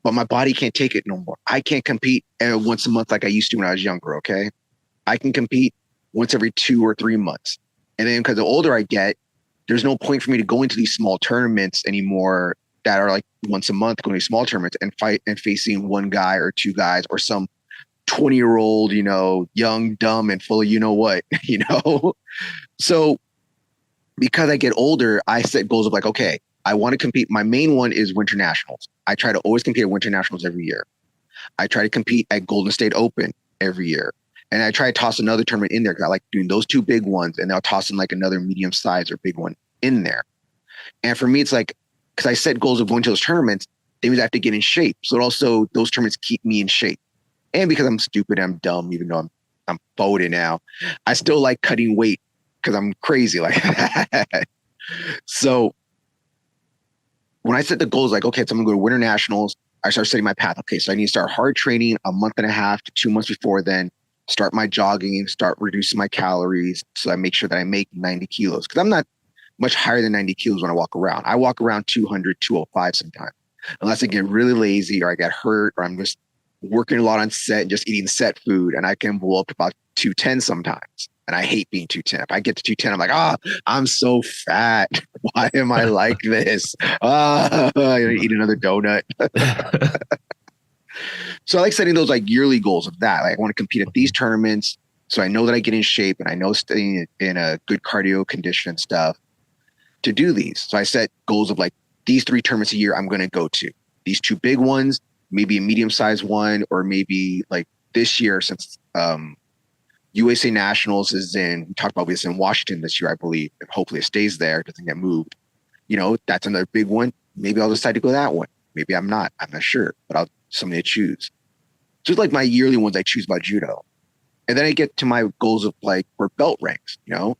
but my body can't take it no more. I can't compete once a month like I used to when I was younger, okay? I can compete once every 2 or 3 months. And then because the older I get, there's no point for me to go into these small tournaments anymore that are like once a month, going to small tournaments and fight and facing one guy or two guys or some 20-year-old, young, dumb, and full of what. So because I get older, I set goals of like, okay, I want to compete. My main one is Winter Nationals. I try to always compete at Winter Nationals every year. I try to compete at Golden State Open every year. And I try to toss another tournament in there because I like doing those two big ones, and I'll toss in like another medium size or big one in there. And for me, it's like, because I set goals of going to those tournaments, that means I have to get in shape. So it also, those tournaments keep me in shape. And because I'm stupid, I'm dumb, even though I'm forward now, I still like cutting weight because I'm crazy like that. So when I set the goals, like, okay, so I'm gonna go to Winter Nationals, I start setting my path. Okay, so I need to start hard training a month and a half to 2 months before then, start my jogging, start reducing my calories. So I make sure that I make 90 kilos because I'm not much higher than 90 kilos when I walk around. I walk around 200, 205 sometimes, unless I get really lazy or I get hurt or I'm just working a lot on set and just eating set food, and I can blow up to about 210 sometimes. And I hate being 210. If I get to 210, I'm like, I'm so fat. Why am I like this? Eat another donut. So I like setting those like yearly goals of that. Like I want to compete at these tournaments, so I know that I get in shape and I know staying in a good cardio condition and stuff to do these. So I set goals of like these 3 tournaments a year I'm going to go to. These 2 big ones, maybe a medium-sized one, or maybe like this year since USA Nationals is we talked about this in Washington this year, I believe, and hopefully it stays there, it doesn't get moved. That's another big one. Maybe I'll decide to go that one. Maybe I'm not sure, but I'll something to choose. So it's like my yearly ones I choose about judo. And then I get to my goals of like for belt ranks, you know,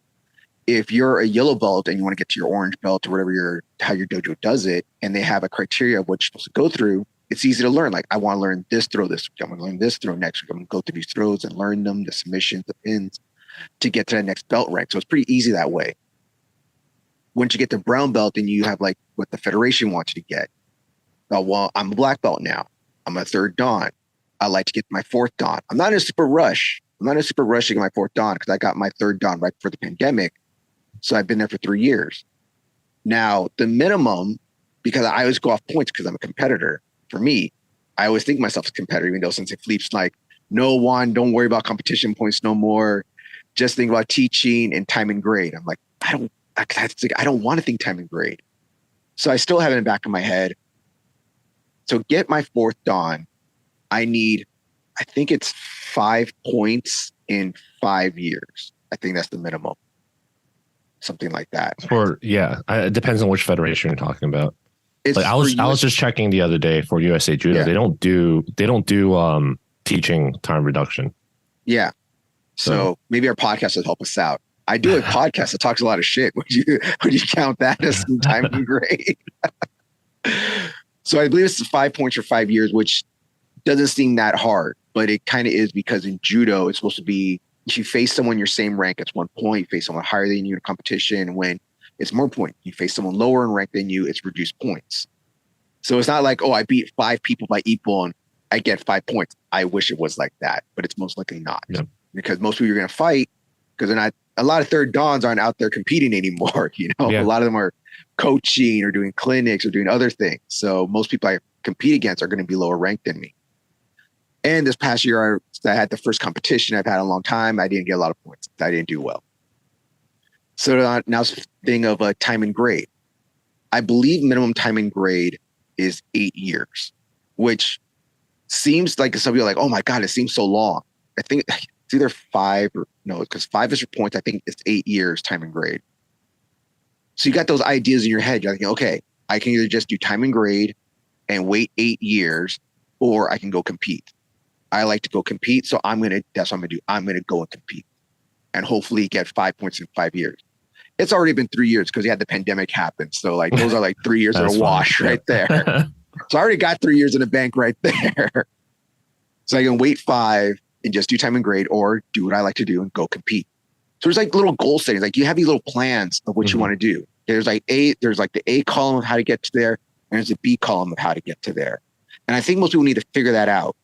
if you're a yellow belt and you want to get to your orange belt or whatever how your dojo does it, and they have a criteria of what you're supposed to go through, it's easy to learn. Like, I want to learn this throw this week. I'm going to learn this throw next week. I'm going to go through these throws and learn them, the submissions, the pins to get to the next belt rank. So it's pretty easy that way. Once you get to brown belt, then you have like what the federation wants you to get. Oh, well, I'm a black belt now. I'm a third dan. I like to get my fourth dan. I'm not in a super rush. I'm not in a super rush to get my fourth dan because I got my third dan right before the pandemic. So I've been there for 3 years. Now, the minimum, because I always go off points because I'm a competitor. For me, I always think myself as a competitor, even though Sensei Philippe's like, no, Juan, don't worry about competition points no more. Just think about teaching and time and grade. I'm like, I don't want to think time and grade. So I still have it in the back of my head. So get my fourth dan, I think it's 5 points in 5 years. I think that's the minimum. Something like that. It depends on which federation you're talking about. It's like I was just checking the other day for USA Judo. Yeah. They don't do teaching time reduction. Yeah. So maybe our podcast will help us out. I do a podcast that talks a lot of shit. Would you count that as some time and grade? So I believe it's 5 points for 5 years, which doesn't seem that hard, but it kind of is because in judo, it's supposed to be, if you face someone your same rank, it's 1 point. You face someone higher than you in a competition, when it's more point. You face someone lower in rank than you, it's reduced points. So it's not like, oh, I beat 5 people by equal and I get 5 points. I wish it was like that, but it's most likely not. Yep. Because most people you're going to fight, because they're not, a lot of third dans aren't out there competing anymore. You know, a lot of them are coaching or doing clinics or doing other things. So most people I compete against are going to be lower ranked than me. And this past year, I had the first competition I've had in a long time. I didn't get a lot of points. I didn't do well. So now it's a thing of time and grade. I believe minimum time and grade is 8 years, which seems like some people are like, oh my God, it seems so long. I think it's either 5 or no, because 5 is your points. I think it's 8 years time and grade. So you got those ideas in your head. You're like, okay, I can either just do time and grade and wait 8 years, or I can go compete. I like to go compete. So that's what I'm going to do. I'm going to go and compete and hopefully get 5 points in 5 years. It's already been 3 years because we had the pandemic happen. So like those are like 3 years in a wash right there. So I already got 3 years in the bank right there. So I can wait 5 and just do time and grade, or do what I like to do and go compete. So there's like little goal settings. Like you have these little plans of what you want to do. There's like the A column of how to get to there, and there's a B column of how to get to there. And I think most people need to figure that out.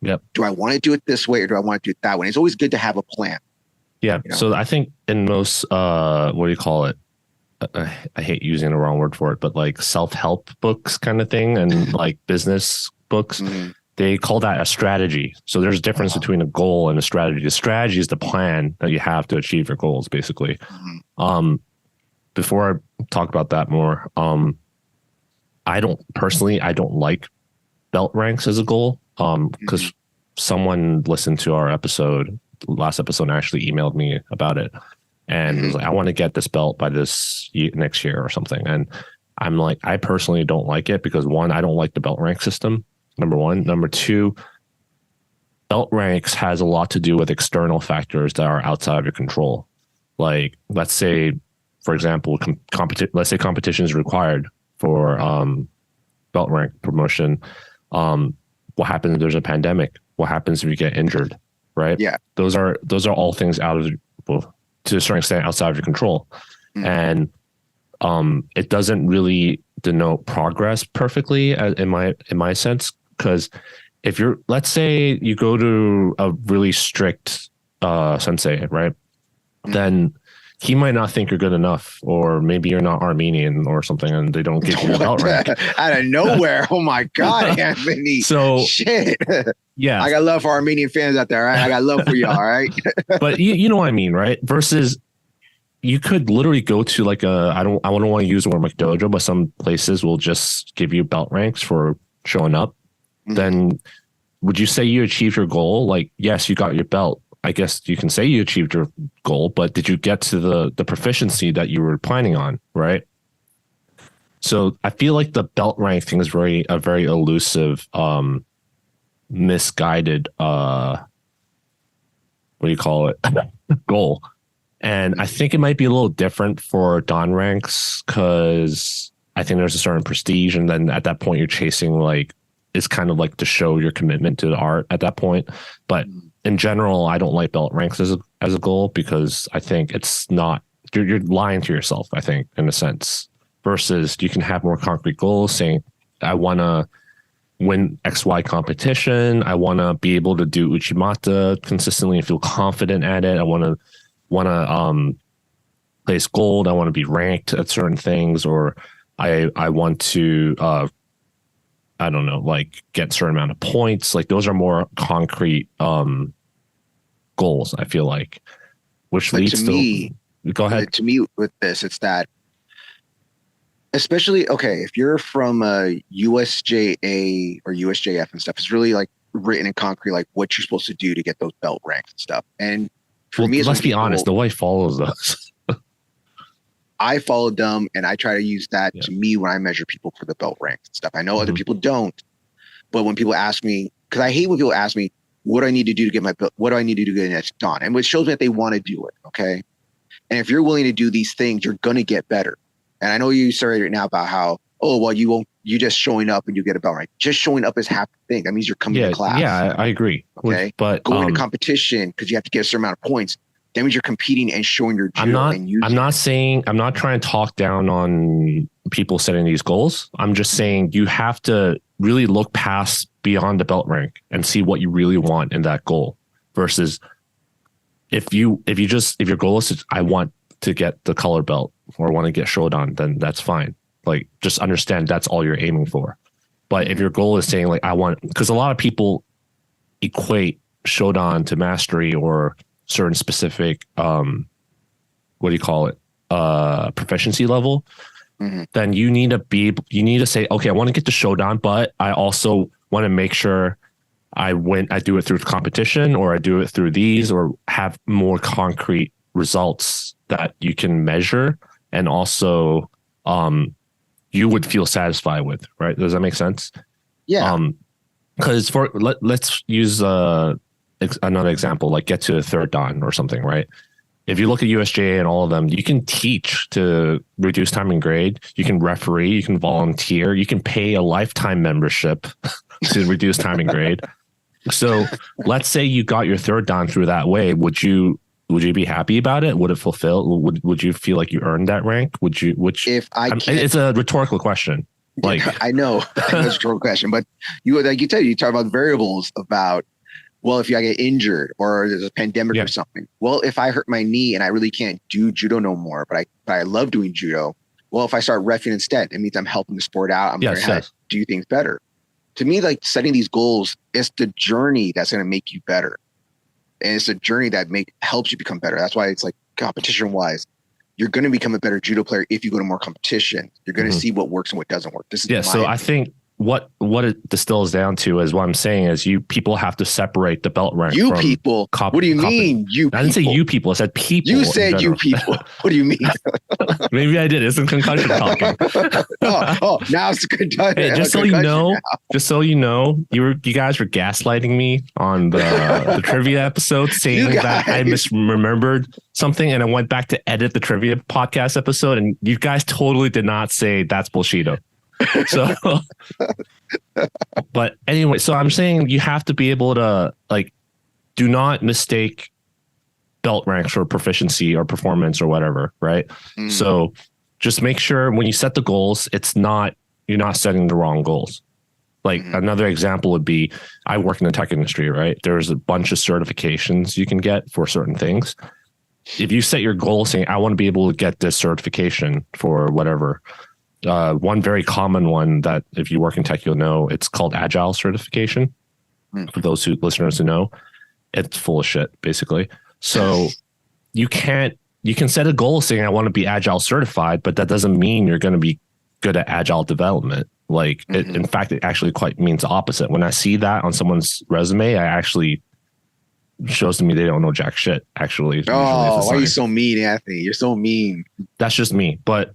Yep. Do I want to do it this way or do I want to do it that way? It's always good to have a plan. Yeah. You know? So I think in most, what do you call it? I hate using the wrong word for it, but like self-help books kind of thing, and like business books, they call that a strategy. So there's a difference between a goal and a strategy. The strategy is the plan that you have to achieve your goals, basically. Before I talk about that more, I don't like belt ranks as a goal. Because someone listened to our last episode, and actually emailed me about it, and was like, I want to get this belt by this next year or something. And I'm like, I personally don't like it because 1, I don't like the belt rank system. Number 1. Number 2, belt ranks has a lot to do with external factors that are outside of your control. Like, let's say, for example, let's say competition is required for belt rank promotion. What happens if there's a pandemic? What happens if you get injured? Right? Yeah. Those are all things to a certain extent outside of your control. And it doesn't really denote progress perfectly in my sense, because if let's say you go to a really strict sensei, right? Then he might not think you're good enough, or maybe you're not Armenian or something, and they don't give you a belt rank out of nowhere. Oh my God, Anthony! So shit. Yeah, I got love for Armenian fans out there. Right? I got love for y'all. All right, but you know what I mean, right? Versus, you could literally go to like I don't want to use the word McDojo, but some places will just give you belt ranks for showing up. Then would you say you achieved your goal? Like, yes, you got your belt. I guess you can say you achieved your goal, but did you get to the proficiency that you were planning on, right? So I feel like the belt rank thing is a very elusive, misguided, goal. And I think it might be a little different for Dawn ranks because I think there's a certain prestige. And then at that point, you're chasing like, it's kind of like to show your commitment to the art at that point. But in general, I don't like belt ranks as a goal because I think it's not, you're lying to yourself, I think, in a sense, versus you can have more concrete goals saying, I want to win XY competition. I want to be able to do Uchimata consistently and feel confident at it. I want to place gold. I want to be ranked at certain things, or I want to I don't know, like get a certain amount of points. Like those are more concrete goals, I feel like, which leads to me. Go ahead. To me, with this, it's that, especially, okay, if you're from USJA or USJF and stuff, it's really like written in concrete, like what you're supposed to do to get those belt ranks and stuff. And for me, let's be honest, nobody follows those. I followed them, and I try to use that to me when I measure people for the belt ranks and stuff. I know other people don't, but when people ask me, because I hate when people ask me, what do I need to do to get my belt? What do I need to do to get next Dawn? And it shows me that they want to do it. Okay. And if you're willing to do these things, you're going to get better. And I know you started right now about how, oh, well, you just showing up and you get a belt rank. Just showing up is half the thing. That means you're coming to class. Yeah, I agree. Okay. But going to competition because you have to get a certain amount of points. That means you're competing and showing your judo. I'm not trying to talk down on people setting these goals. I'm just saying you have to really look past beyond the belt rank and see what you really want in that goal versus if your goal is to, I want to get the color belt or want to get Shodan, then that's fine. Like just understand that's all you're aiming for. But if your goal is saying like, I want, because a lot of people equate Shodan to mastery or certain specific proficiency level, then you need to say, okay, I want to get to Shodan, but I also want to make sure I do it through competition, or I do it through these, or have more concrete results that you can measure and also you would feel satisfied with, right? Does that make sense? Yeah. Because let's use another example, like get to a third Dan or something, right? If you look at USJA and all of them, you can teach to reduce time and grade. You can referee, you can volunteer, you can pay a lifetime membership to reduce time and grade. So let's say you got your third Dan through that way. Would you be happy about it? Would it fulfill? Would you feel like you earned that rank? It's a rhetorical question. Like I know it's a rhetorical question, but you talk about variables about, well, if I get injured or there's a pandemic or something. Well, if I hurt my knee and I really can't do judo no more, but I love doing judo. Well, if I start reffing instead, it means I'm helping the sport out. I'm learning how to do things better. To me, like setting these goals, it's the journey that's going to make you better. And it's a journey that helps you become better. That's why it's like competition wise, you're going to become a better judo player if you go to more competition. You're going to see what works and what doesn't work. So I think what it distills down to is what I'm saying is people have to separate the belt rank. You people. What do you mean? You people? I didn't say you people. I said people. You said you people. What do you mean? Maybe I did. It's some concussion talking. Now it's a concussion. Hey, just so you know, you guys were gaslighting me on the trivia episode, saying that I misremembered something, and I went back to edit the trivia podcast episode, and you guys totally did not say that's bullshit. So, but anyway, so I'm saying you have to be able to do not mistake belt ranks for proficiency or performance or whatever, right? So just make sure when you set the goals, you're not setting the wrong goals. Like another example would be, I work in the tech industry, right? There's a bunch of certifications you can get for certain things. If you set your goal saying, I want to be able to get this certification for whatever, one very common one that if you work in tech, you'll know, it's called Agile certification. For those listeners who know, it's full of shit, basically. So you can set a goal saying I want to be Agile certified, but that doesn't mean you're going to be good at Agile development. In fact, it actually quite means the opposite. When I see that on someone's resume, shows to me they don't know jack shit, actually. Oh, why are you so mean, Anthony? You're so mean. That's just me. But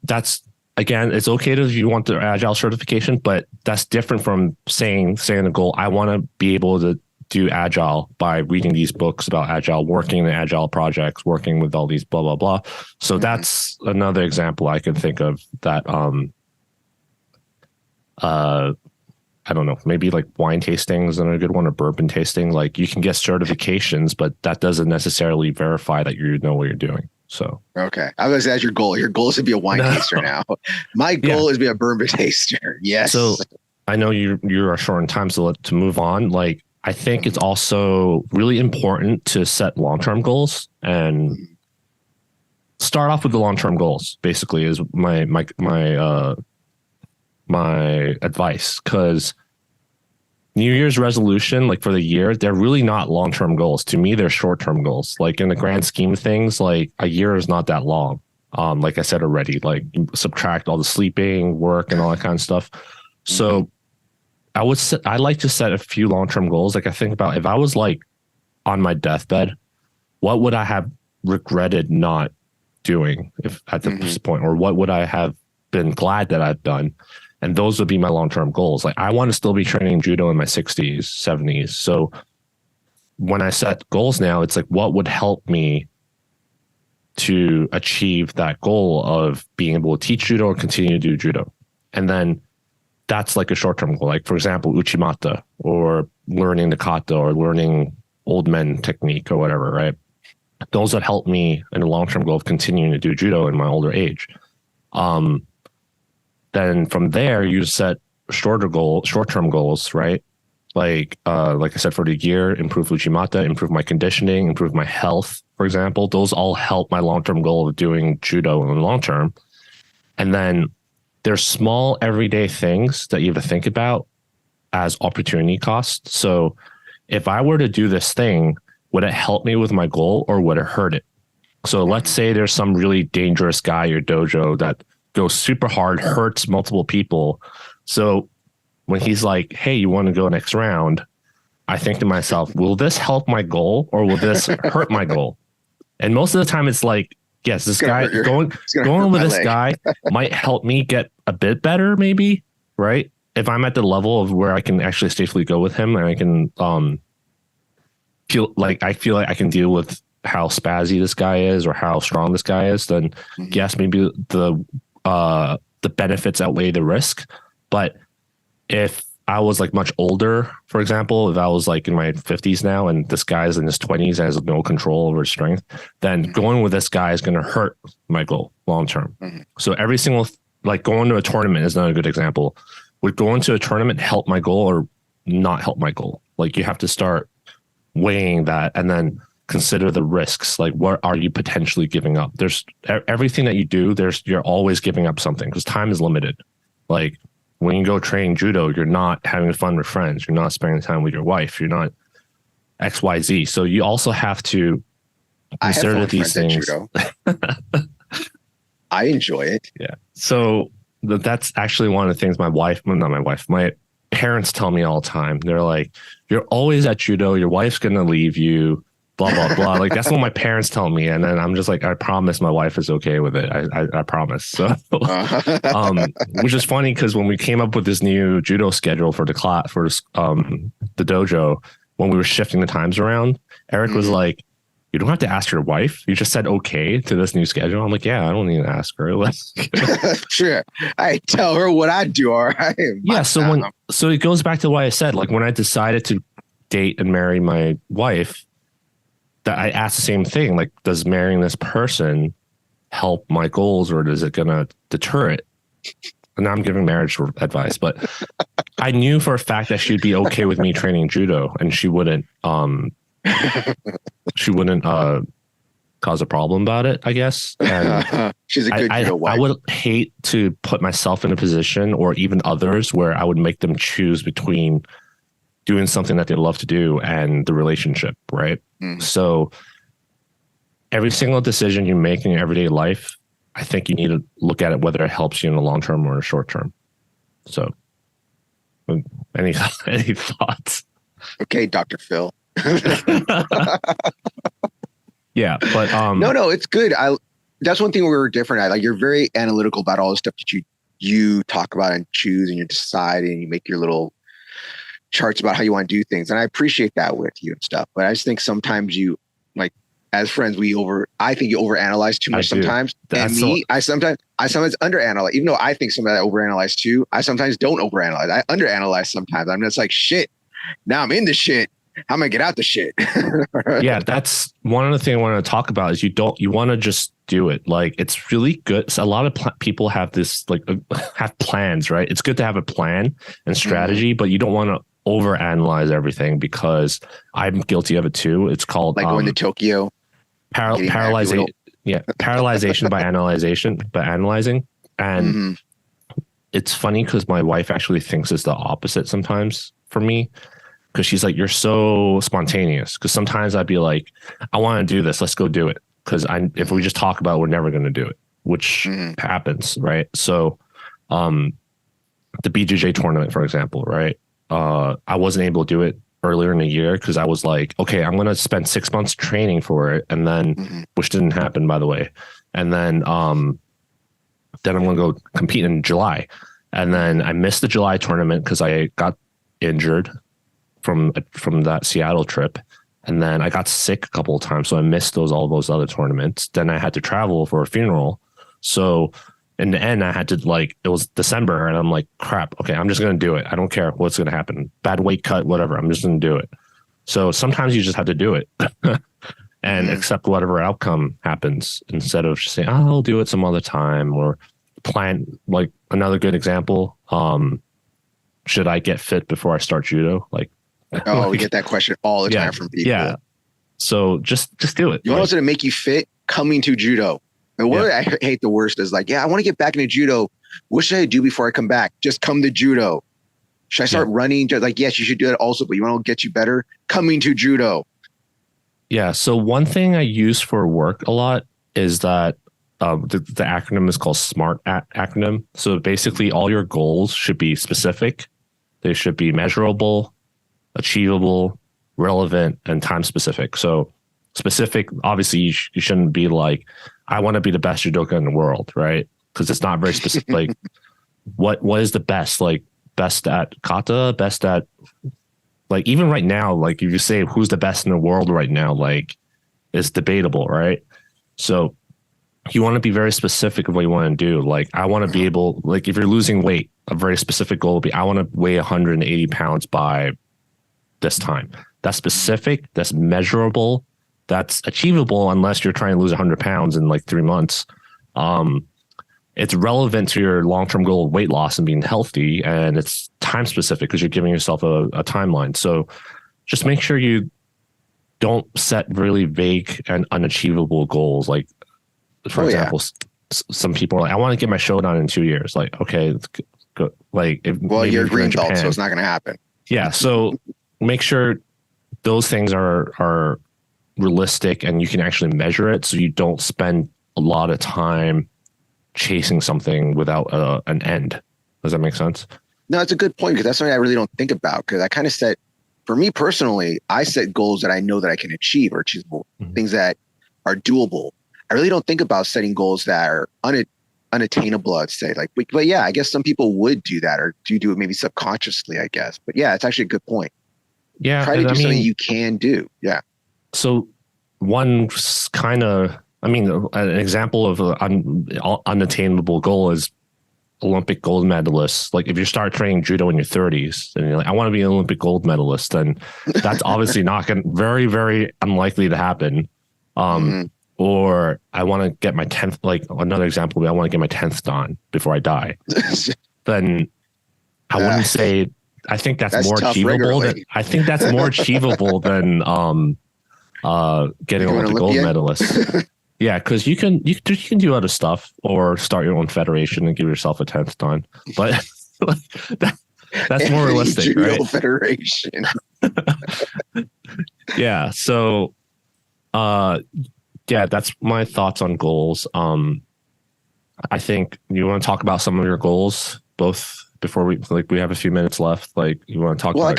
that's, again, it's okay if you want the Agile certification, but that's different from saying the goal, I want to be able to do agile by reading these books about agile, working in agile projects, working with all these blah, blah, blah. So that's another example I could think of that, I don't know, maybe like wine tasting is another good one, or bourbon tasting. Like you can get certifications, but that doesn't necessarily verify that you know what you're doing. So, okay. I was going to say, that's your goal. Your goal is to be a wine taster now. My goal is to be a bourbon taster. Yes. So I know you are short on time, so to move on, like, I think it's also really important to set long-term goals and start off with the long-term goals, basically, is my advice, because New Year's resolution, like for the year, they're really not long-term goals. To me, they're short-term goals. Like in the grand scheme of things, like a year is not that long. Like I said already, like subtract all the sleeping, work, and all that kind of stuff. So I like to set a few long-term goals. Like I think about, if I was like on my deathbed, what would I have regretted not doing if at this point, or what would I have been glad that I've done? And those would be my long-term goals. Like I want to still be training judo in my 60s, 70s. So when I set goals now, it's like, what would help me to achieve that goal of being able to teach judo or continue to do judo? And then that's like a short-term goal. Like for example, uchimata, or learning the kata, or learning old men technique, or whatever, right? Those that help me in the long-term goal of continuing to do judo in my older age. Then from there, you set short-term goals, right? Like I said, for the year, improve uchimata, improve my conditioning, improve my health, for example. Those all help my long-term goal of doing judo in the long term. And then there's small everyday things that you have to think about as opportunity cost. So if I were to do this thing, would it help me with my goal or would it hurt it? So let's say there's some really dangerous guy at your dojo that goes super hard, hurts multiple people. So when he's like, hey, you want to go next round? I think to myself, will this help my goal or will this hurt my goal? And most of the time it's like, yes, this guy going with this guy might help me get a bit better, maybe, right? If I'm at the level of where I can actually safely go with him and I can feel like I can deal with how spazzy this guy is or how strong this guy is, then yes, maybe the benefits outweigh the risk. But if I was like much older, for example, if I was like in my 50s now and this guy's in his 20s and has no control over his strength, then going with this guy is going to hurt my goal long term. So every single, like going to a tournament is not a good example. Would going to a tournament help my goal or not help my goal? Like you have to start weighing that and then consider the risks. Like what are you potentially giving up? There's everything that you do, you're always giving up something because time is limited. Like when you go train judo, you're not having fun with friends. You're not spending time with your wife. You're not XYZ. So you also have to consider these things. I enjoy it. Yeah. So that's actually one of the things my parents tell me all the time. They're like, you're always at judo. Your wife's going to leave you, blah, blah, blah. Like that's what my parents tell me. And then I'm just like, I promise my wife is okay with it. I promise. So, which is funny because when we came up with this new judo schedule for the class, for the dojo, when we were shifting the times around, Eric was like, you don't have to ask your wife. You just said okay to this new schedule. I'm like, yeah, I don't need to ask her. Sure. I tell her what I do. All right. Yeah. So it goes back to what I said. Like when I decided to date and marry my wife, that I asked the same thing. Like, does marrying this person help my goals or is it going to deter it? And now I'm giving marriage advice, but I knew for a fact that she'd be okay with me training judo and she wouldn't cause a problem about it, I guess. And she's a good judo wife. I would hate to put myself in a position or even others where I would make them choose between doing something that they love to do and the relationship, right? So every single decision you make in your everyday life, I think you need to look at it whether it helps you in the long term or the short term. So any thoughts? Okay, Dr. Phil. Yeah, but no, it's good. That's one thing where we're different. Like you're very analytical about all the stuff that you talk about and choose and you decide and you make your little charts about how you want to do things. And I appreciate that with you and stuff. But I just think sometimes you, like, as friends, I think you overanalyze too much sometimes. And I sometimes underanalyze, even though I think sometimes I overanalyze too. I sometimes don't overanalyze. I underanalyze sometimes. I'm just like, shit, now I'm in the shit. How am I get out the shit? Yeah, that's one of the things I want to talk about is you want to just do it. Like, it's really good. So a lot of people have this, like, have plans, right? It's good to have a plan and strategy, but you don't want to overanalyze everything, because I'm guilty of it too. It's called like going to Tokyo. Paralyzation. Yeah. Paralyzation by analyzing. And it's funny because my wife actually thinks it's the opposite sometimes for me. Because she's like, you're so spontaneous. Because sometimes I'd be like, I want to do this. Let's go do it. Because if we just talk about it, we're never going to do it, which happens, right? So the BJJ tournament, for example, right? I wasn't able to do it earlier in the year because I was like, okay, I'm going to spend 6 months training for it. And then, which didn't happen, by the way. And then I'm going to go compete in July. And then I missed the July tournament because I got injured from that Seattle trip. And then I got sick a couple of times. So I missed all those other tournaments. Then I had to travel for a funeral. So in the end, I had to, like, it was December and I'm like, crap. Okay. I'm just going to do it. I don't care what's going to happen. Bad weight cut, whatever. I'm just going to do it. So sometimes you just have to do it and accept whatever outcome happens instead of just saying, I'll do it some other time, or plan. Like, another good example. Should I get fit before I start judo? Like, we get that question all the time from people. Yeah. So just do it. You want to make you fit? Coming to judo. And what I hate the worst is like, I want to get back into judo. What should I do before I come back? Just come to judo. Should I start running? Just like, yes, you should do that also, but you want to get you better? Coming to judo. Yeah. So one thing I use for work a lot is that the acronym is called SMART acronym. So basically all your goals should be specific. They should be measurable, achievable, relevant, and time specific. So specific, obviously you shouldn't be like, I want to be the best judoka in the world, right? Because it's not very specific. Like, what is the best? Like, best at kata, best at, like, even right now, like, if you say who's the best in the world right now, like, it's debatable, right? So you want to be very specific of what you want to do. Like, I want to be able, like, if you're losing weight, a very specific goal would be, I want to weigh 180 pounds by this time. That's specific, that's measurable, that's achievable, unless you're trying to lose 100 pounds in like 3 months. It's relevant to your long-term goal of weight loss and being healthy, and it's time specific because you're giving yourself a timeline. So just make sure you don't set really vague and unachievable goals. Like, for example, some people are like, I want to get my Shodan in 2 years. Like, okay, good. Like, you're a green belt, so it's not going to happen. Yeah. So make sure those things are realistic and you can actually measure it, so you don't spend a lot of time chasing something without an end. Does that make sense? No, it's a good point, because that's something I really don't think about, because I kind of set, for me personally, I set goals that I know that I can achieve or achievable, things that are doable. I really don't think about setting goals that are unattainable, I'd say. Like, but yeah, I guess some people would do that, or do it maybe subconsciously, I guess. But yeah, it's actually a good point. Yeah. Try to do something you can do. Yeah. So one kind of, an example of an unattainable goal is Olympic gold medalists. Like, if you start training judo in your 30s and you're like, I want to be an Olympic gold medalist, then that's obviously not going, very, very unlikely to happen. Or I want to get my 10th, like, another example, I want to get my 10th dan before I die. Then I wouldn't say, I think that's more achievable. I think that's more achievable than getting Olympic gold medalist. Yeah, because you can do other stuff, or start your own federation and give yourself a 10th dan. But that's more realistic, judo right? Federation. Yeah. So, that's my thoughts on goals. I think you want to talk about some of your goals, both before we have a few minutes left. Like, you want to talk about.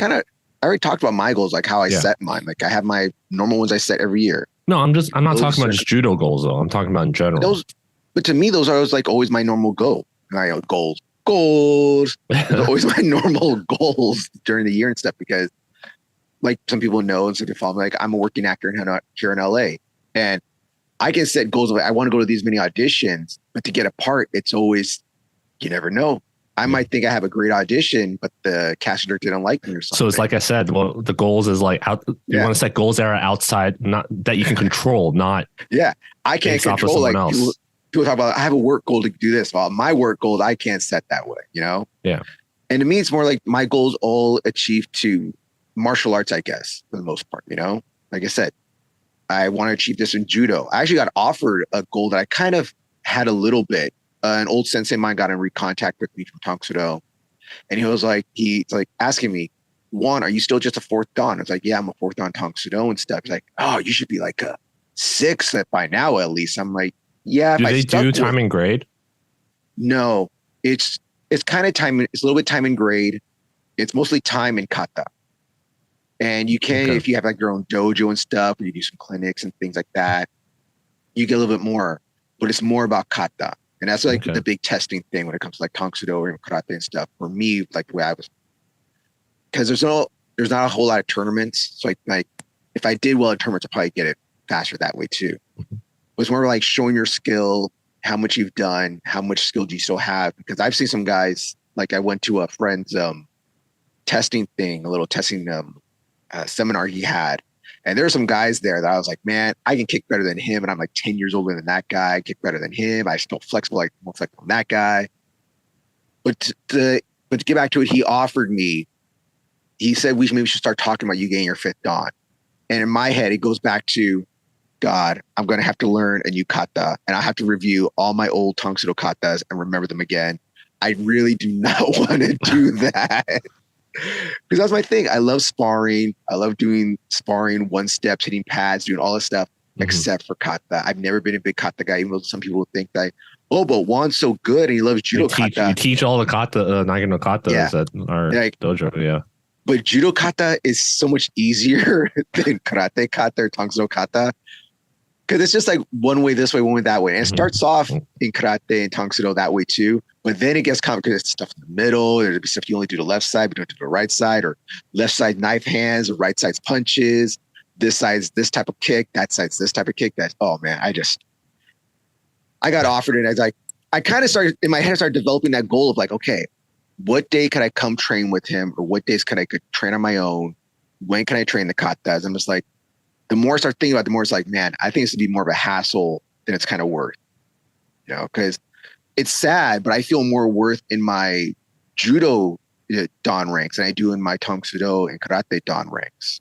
I already talked about my goals, like how I set mine. Like, I have my normal ones I set every year. No, I'm not talking about just judo goals though. I'm talking about in general. But to me, those are always my normal goals. goals. Those are always my normal goals during the year and stuff because, like some people know, and so they follow me, like I'm a working actor here in LA, and I can set goals of like, I want to go to these many auditions, but to get a part, it's always you never know. I might think I have a great audition, but the casting director didn't like me or something. So it's like I said, well, the goals is like you want to set goals that are outside, not that you can control, not I can't control like people talk about I have a work goal to do this. Well, my work goals I can't set that way, you know? Yeah. And to me, it's more like my goals all achieved to martial arts, I guess, for the most part, you know? Like I said, I want to achieve this in judo. I actually got offered a goal that I kind of had a little bit. An old sensei of mine got in recontact with me from Tongsudo. And he was like, he's like asking me, Juan, are you still just a fourth dan? I was like, yeah, I'm a fourth dan Tongsudo and stuff. He's like, oh, you should be like a sixth by now, at least. I'm like, yeah. Do they do time and grade? No, it's kind of time. It's a little bit time and grade. It's mostly time and kata. And you can, if you have like your own dojo and stuff, or you do some clinics and things like that, you get a little bit more, but it's more about kata. And that's like the big testing thing when it comes to like Tongsudo or karate and stuff. For me, like the way I was, because there's not a whole lot of tournaments. So like if I did well at tournaments, I'd probably get it faster that way too. It was more like showing your skill, how much you've done, how much skill do you still have? Because I've seen some guys, like I went to a friend's testing thing, a little testing seminar he had. And there were some guys there that I was like, man, I can kick better than him. And I'm like 10 years older than that guy. I kick better than him. I still flexible, like more flexible than that guy. But to get back to it, he offered me, he said, maybe we should start talking about you getting your fifth dan. And in my head, it goes back to, God, I'm going to have to learn a new kata. And I have to review all my old Tongsudo katas and remember them again. I really do not want to do that. Because that's my thing. I love sparring. I love doing sparring, one steps, hitting pads, doing all this stuff, except for kata. I've never been a big kata guy, even though some people think that, oh, but Juan's so good and he loves judo kata. You teach all the kata, Nagano katas at our dojo, yeah. But judo kata is so much easier than karate kata or Tongsudo kata. Because it's just like one way this way, one way that way. And it starts off in karate and Tongsudo that way too. But then it gets complicated. There's stuff in the middle. There'll be stuff you only do the left side, but don't do the right side, or left side knife hands, or right side's punches. This side's this type of kick. That side's this type of kick. Oh man, I got offered it. I kind of started in my head, I started developing that goal of like, okay, what day can I come train with him? Or what days can I train on my own? When can I train the katas? I'm just like, the more I start thinking about it, the more it's like, man, I think it's to be more of a hassle than it's kind of worth, you know, because it's sad, but I feel more worth in my judo dan ranks than I do in my Tongsudo and karate dan ranks.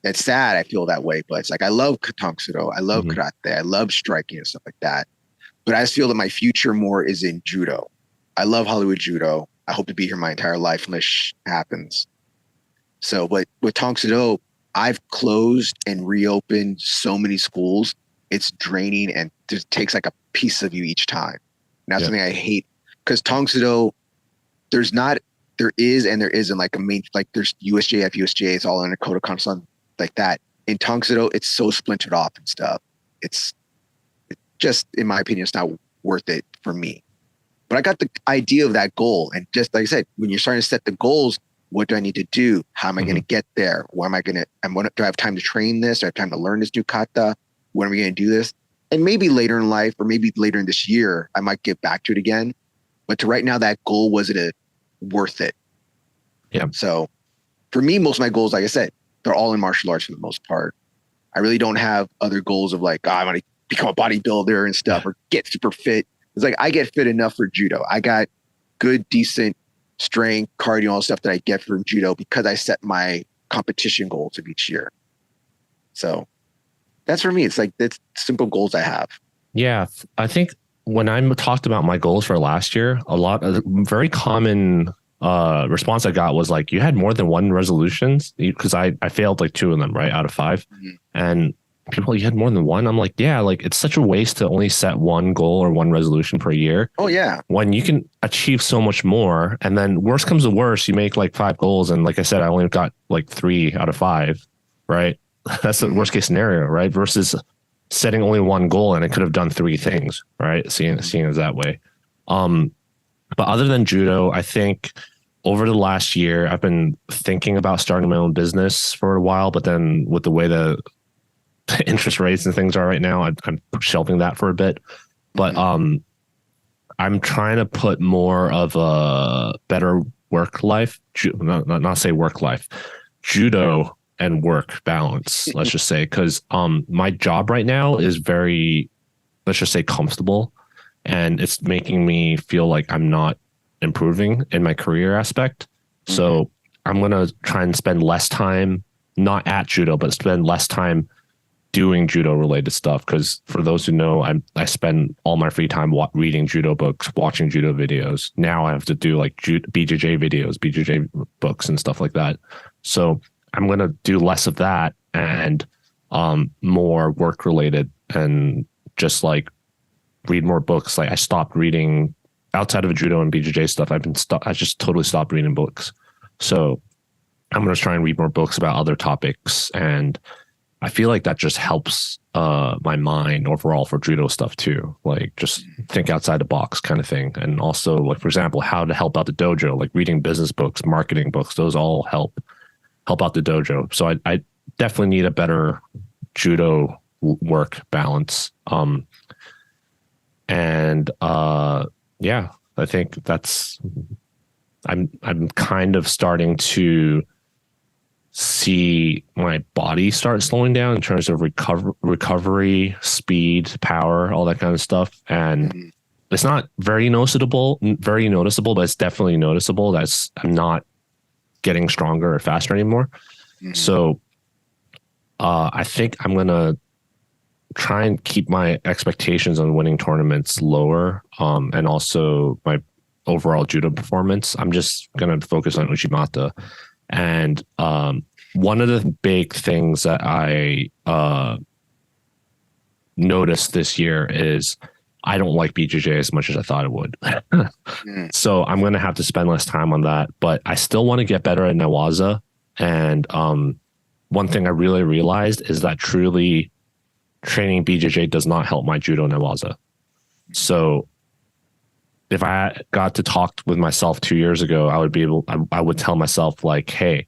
It's sad. I feel that way, but it's like, I love Tongsudo. I love karate. I love striking and stuff like that. But I just feel that my future more is in judo. I love Hollywood judo. I hope to be here my entire life unless it happens. So, but with Tongsudo, I've closed and reopened so many schools. It's draining and it takes like a piece of you each time. And that's something I hate, because Tongsudo, there is and there isn't like a main, like there's USJF, USJ, it's all in a code of conduct like that. In Tongsudo, it's so splintered off and stuff. It's just, in my opinion, it's not worth it for me. But I got the idea of that goal. And just like I said, when you're starting to set the goals, what do I need to do? How am I going to get there? Where am I going to, do I have time to train this? Do I have time to learn this new kata? When are we going to do this? And maybe later in life, or maybe later in this year, I might get back to it again. But to right now, that goal wasn't worth it. Yeah. So for me, most of my goals, like I said, they're all in martial arts for the most part. I really don't have other goals of like, I want to become a bodybuilder and stuff, or get super fit. It's like, I get fit enough for judo. I got good, decent strength, cardio, all the stuff that I get from judo because I set my competition goals of each year. So that's for me. It's like, that's simple goals I have. Yeah. I think when I talked about my goals for last year, a very common response I got was like, you had more than one resolutions, because I failed like 2 of them, right, out of 5. And people, you had more than one. I'm like, yeah, like it's such a waste to only set one goal or one resolution per year. Oh yeah. When you can achieve so much more, and then worst comes to worst, you make like 5 goals. And like I said, I only got like 3 out of 5, right? That's the worst case scenario, right? Versus setting only one goal and it could have done 3 things, right? Seeing it that way. But other than judo, I think over the last year, I've been thinking about starting my own business for a while, but then with the way the interest rates and things are right now, I'm shelving that for a bit. But I'm trying to put more of a better work life, not say work life, judo and work balance, let's just say, because my job right now is very, let's just say, comfortable, and it's making me feel like I'm not improving in my career aspect. So I'm going to try and spend less time, not at judo, but spend less time doing judo related stuff. Because for those who know, I spend all my free time reading judo books, watching judo videos. Now I have to do like BJJ videos, BJJ books and stuff like that. So I'm going to do less of that and more work related, and just like read more books. Like I stopped reading outside of judo and BJJ stuff. I just totally stopped reading books. So I'm going to try and read more books about other topics, and I feel like that just helps my mind overall for judo stuff too. Like just think outside the box kind of thing. And also, like, for example, how to help out the dojo, like reading business books, marketing books, those all help out the dojo. So I definitely need a better judo work balance. Yeah, I think I'm kind of starting to see my body start slowing down in terms of recovery, speed, power, all that kind of stuff. And it's not very noticeable, but it's definitely noticeable that I'm not getting stronger or faster anymore. So I think I'm going to try and keep my expectations on winning tournaments lower, and also my overall judo performance. I'm just going to focus on Uchimata. And one of the big things that I noticed this year is I don't like BJJ as much as I thought it would. So I'm going to have to spend less time on that, but I still want to get better at Newaza. And one thing I really realized is that truly training BJJ does not help my judo Newaza. So if I got to talk with myself 2 years ago, I would tell myself like, hey,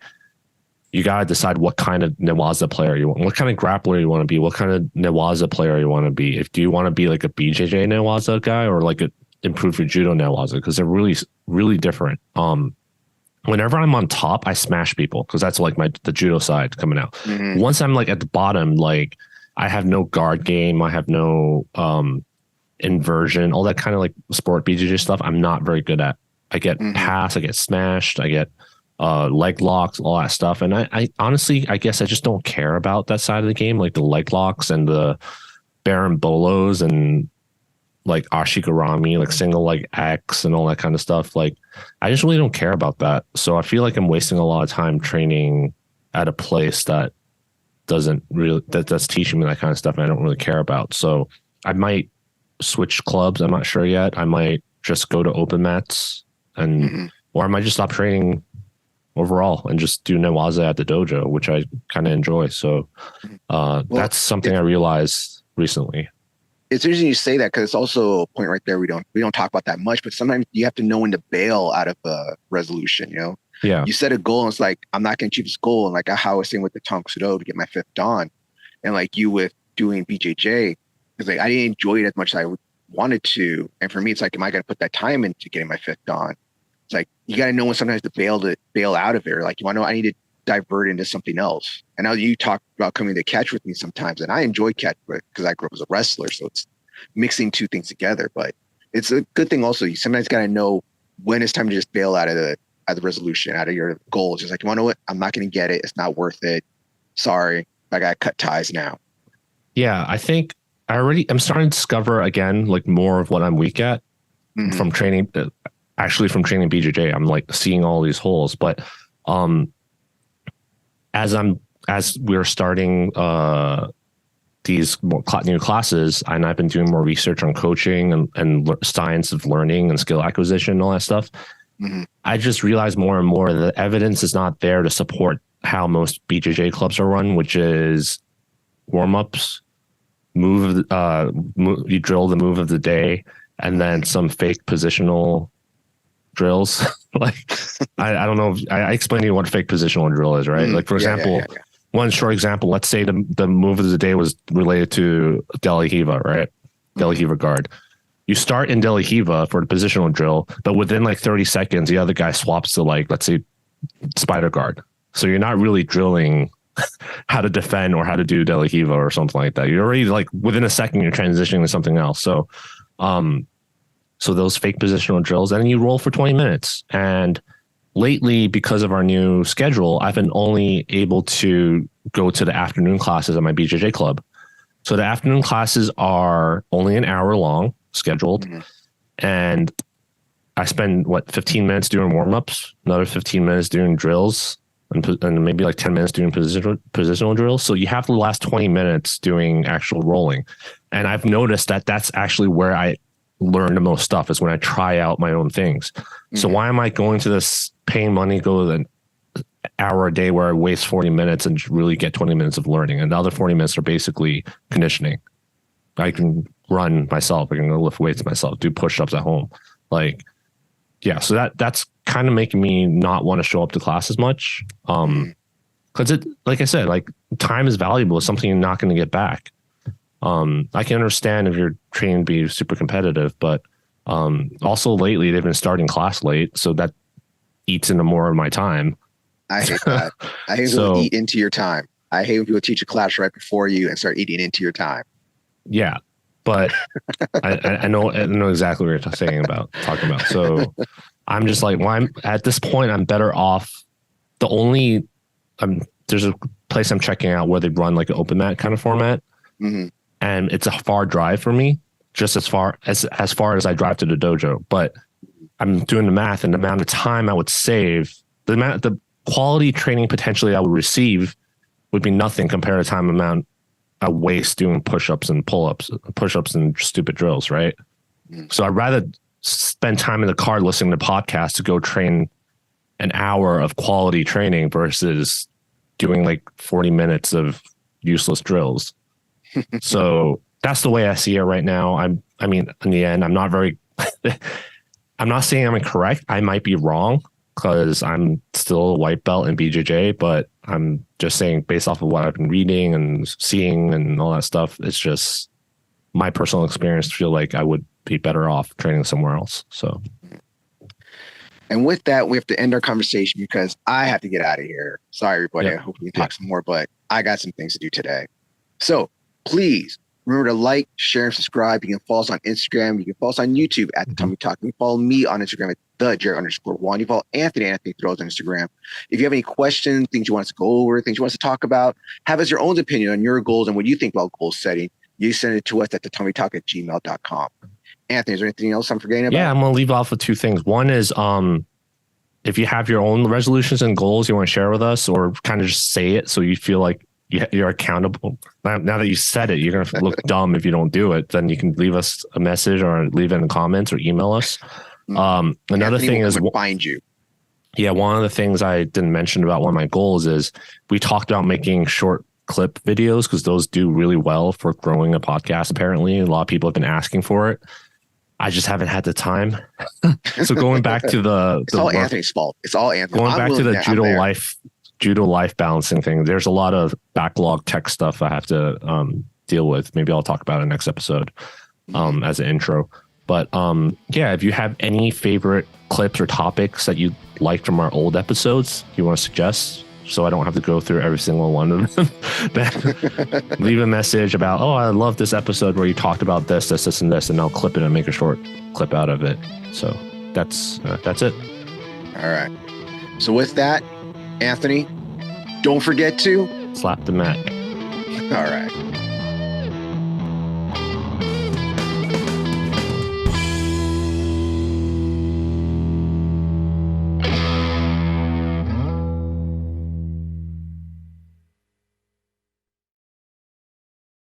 you got to decide what kind of Newaza player you want, what kind of grappler you want to be, what kind of Newaza player you want to be. Do you want to be like a BJJ Newaza guy or like improve your judo Newaza? Because they're really, really different. Whenever I'm on top, I smash people because that's like the judo side coming out. Once I'm like at the bottom, like I have no guard game, I have no inversion, all that kind of like sport BJJ stuff I'm not very good at. I get passed, I get smashed, I get leg locks, all that stuff. And I honestly, I guess I just don't care about that side of the game, like the leg locks and the barambolos and like ashigarami, like single leg X and all that kind of stuff. Like I just really don't care about that. So I feel like I'm wasting a lot of time training at a place that that's teaching me that kind of stuff and I don't really care about. So I might switch clubs. I'm not sure yet. I might just go to open mats or I might just stop training overall and just do Newaza at the dojo, which I kind of enjoy. So that's something I realized recently. It's interesting you say that because it's also a point right there we don't talk about that much, but sometimes you have to know when to bail out of a resolution, you know? Yeah. You set a goal and it's like, I'm not going to achieve this goal. And like how I was saying with the Tong Sudo to get my 5th Dan, and like you with doing BJJ, it's like I didn't enjoy it as much as I wanted to. And for me, it's like, am I going to put that time into getting my 5th Dan? It's like, you got to know when sometimes to bail out of it. Or like, you want to know, I need to divert into something else. And now you talk about coming to catch with me sometimes, and I enjoy catch because I grew up as a wrestler. So it's mixing two things together, but it's a good thing also. You sometimes got to know when it's time to just bail out of the resolution, out of your goals. Just like, you want to know what? I'm not going to get it. It's not worth it. Sorry. I got to cut ties now. Yeah. I think I'm starting to discover again, like more of what I'm weak at from training, actually from training BJJ. I'm like seeing all these holes, but as we're starting these new classes, and I've been doing more research on coaching and science of learning and skill acquisition and all that stuff. I just realized more and more that evidence is not there to support how most BJJ clubs are run, which is warm-ups, you drill the move of the day, and then some fake positional drills. Like, I don't know. I explained to you what fake positional drill is, right? Like, for example, one short example, let's say the move of the day was related to Deli Hiva, right? Deli Hiva guard. You start in Deli Hiva for the positional drill, but within like 30 seconds, the other guy swaps to like, let's say, spider guard. So you're not really drilling how to defend or how to do Deli Hiva or something like that. You're already like within a second, you're transitioning to something else. So, so those fake positional drills, and then you roll for 20 minutes. And lately, because of our new schedule, I've been only able to go to the afternoon classes at my BJJ club. So the afternoon classes are only an hour long, scheduled. And I spend 15 minutes doing warm-ups, another 15 minutes doing drills, and maybe like 10 minutes doing positional drills. So you have the last 20 minutes doing actual rolling. And I've noticed that that's actually where I learn the most stuff, is when I try out my own things. So why am I going to this, paying money, go to an hour a day where I waste 40 minutes and really get 20 minutes of learning? And the other 40 minutes are basically conditioning. I can run myself. I can go lift weights myself, do push-ups at home. Like, yeah. So that's kind of making me not want to show up to class as much. Cause it, like I said, like, time is valuable. It's something you're not going to get back. I can understand if you're trained to be super competitive, but also lately they've been starting class late, so that eats into more of my time. I hate that. I hate when people eat into your time. I hate when people teach a class right before you and start eating into your time. Yeah, but I know exactly what you're talking about. So I'm just like, at this point, I'm better off. There's a place I'm checking out where they run like an open mat kind of format. And it's a far drive for me, just as far as I drive to the dojo. But I'm doing the math, and the amount of time I would save, the quality training potentially I would receive would be nothing compared to time amount I waste doing push-ups and push-ups and stupid drills, right? So I'd rather spend time in the car listening to podcasts to go train an hour of quality training versus doing like 40 minutes of useless drills. So that's the way I see it right now. I mean, in the end, I'm not saying I'm incorrect. I might be wrong because I'm still a white belt in BJJ, but I'm just saying, based off of what I've been reading and seeing and all that stuff, it's just my personal experience. Feel like I would be better off training somewhere else. So. And with that, we have to end our conversation because I have to get out of here. Sorry, everybody. I hope we can talk some more, but I got some things to do today. So please remember to like, share, and subscribe. You can follow us on Instagram. You can follow us on YouTube at Tatami Talk. You can follow me on Instagram at @Jared_Juan. You follow Anthony Throws on Instagram. If you have any questions, things you want us to go over, things you want us to talk about, have us your own opinion on your goals and what you think about goal setting, you send it to us at tatamitalk@gmail.com. Anthony, is there anything else I'm forgetting about? Yeah, I'm going to leave off with two things. One is, if you have your own resolutions and goals you want to share with us, or kind of just say it so you feel like you're accountable. Now that you said it, you're going to look dumb if you don't do it. Then you can leave us a message or leave it in the comments or email us. Another thing is find you. Yeah. One of the things I didn't mention about one of my goals is we talked about making short clip videos, because those do really well for growing a podcast. Apparently a lot of people have been asking for it. I just haven't had the time. So going back to it's all Anthony's fault. It's all Anthony. Going back to the judo life balancing thing, there's a lot of backlog tech stuff I have to deal with. Maybe I'll talk about it next episode as an intro. But yeah, if you have any favorite clips or topics that you liked from our old episodes you want to suggest, so I don't have to go through every single one of them, then leave a message about, oh, I love this episode where you talked about this, and this, and I'll clip it and make a short clip out of it. So that's it. All right. So with that, Anthony, don't forget to slap the mat. All right.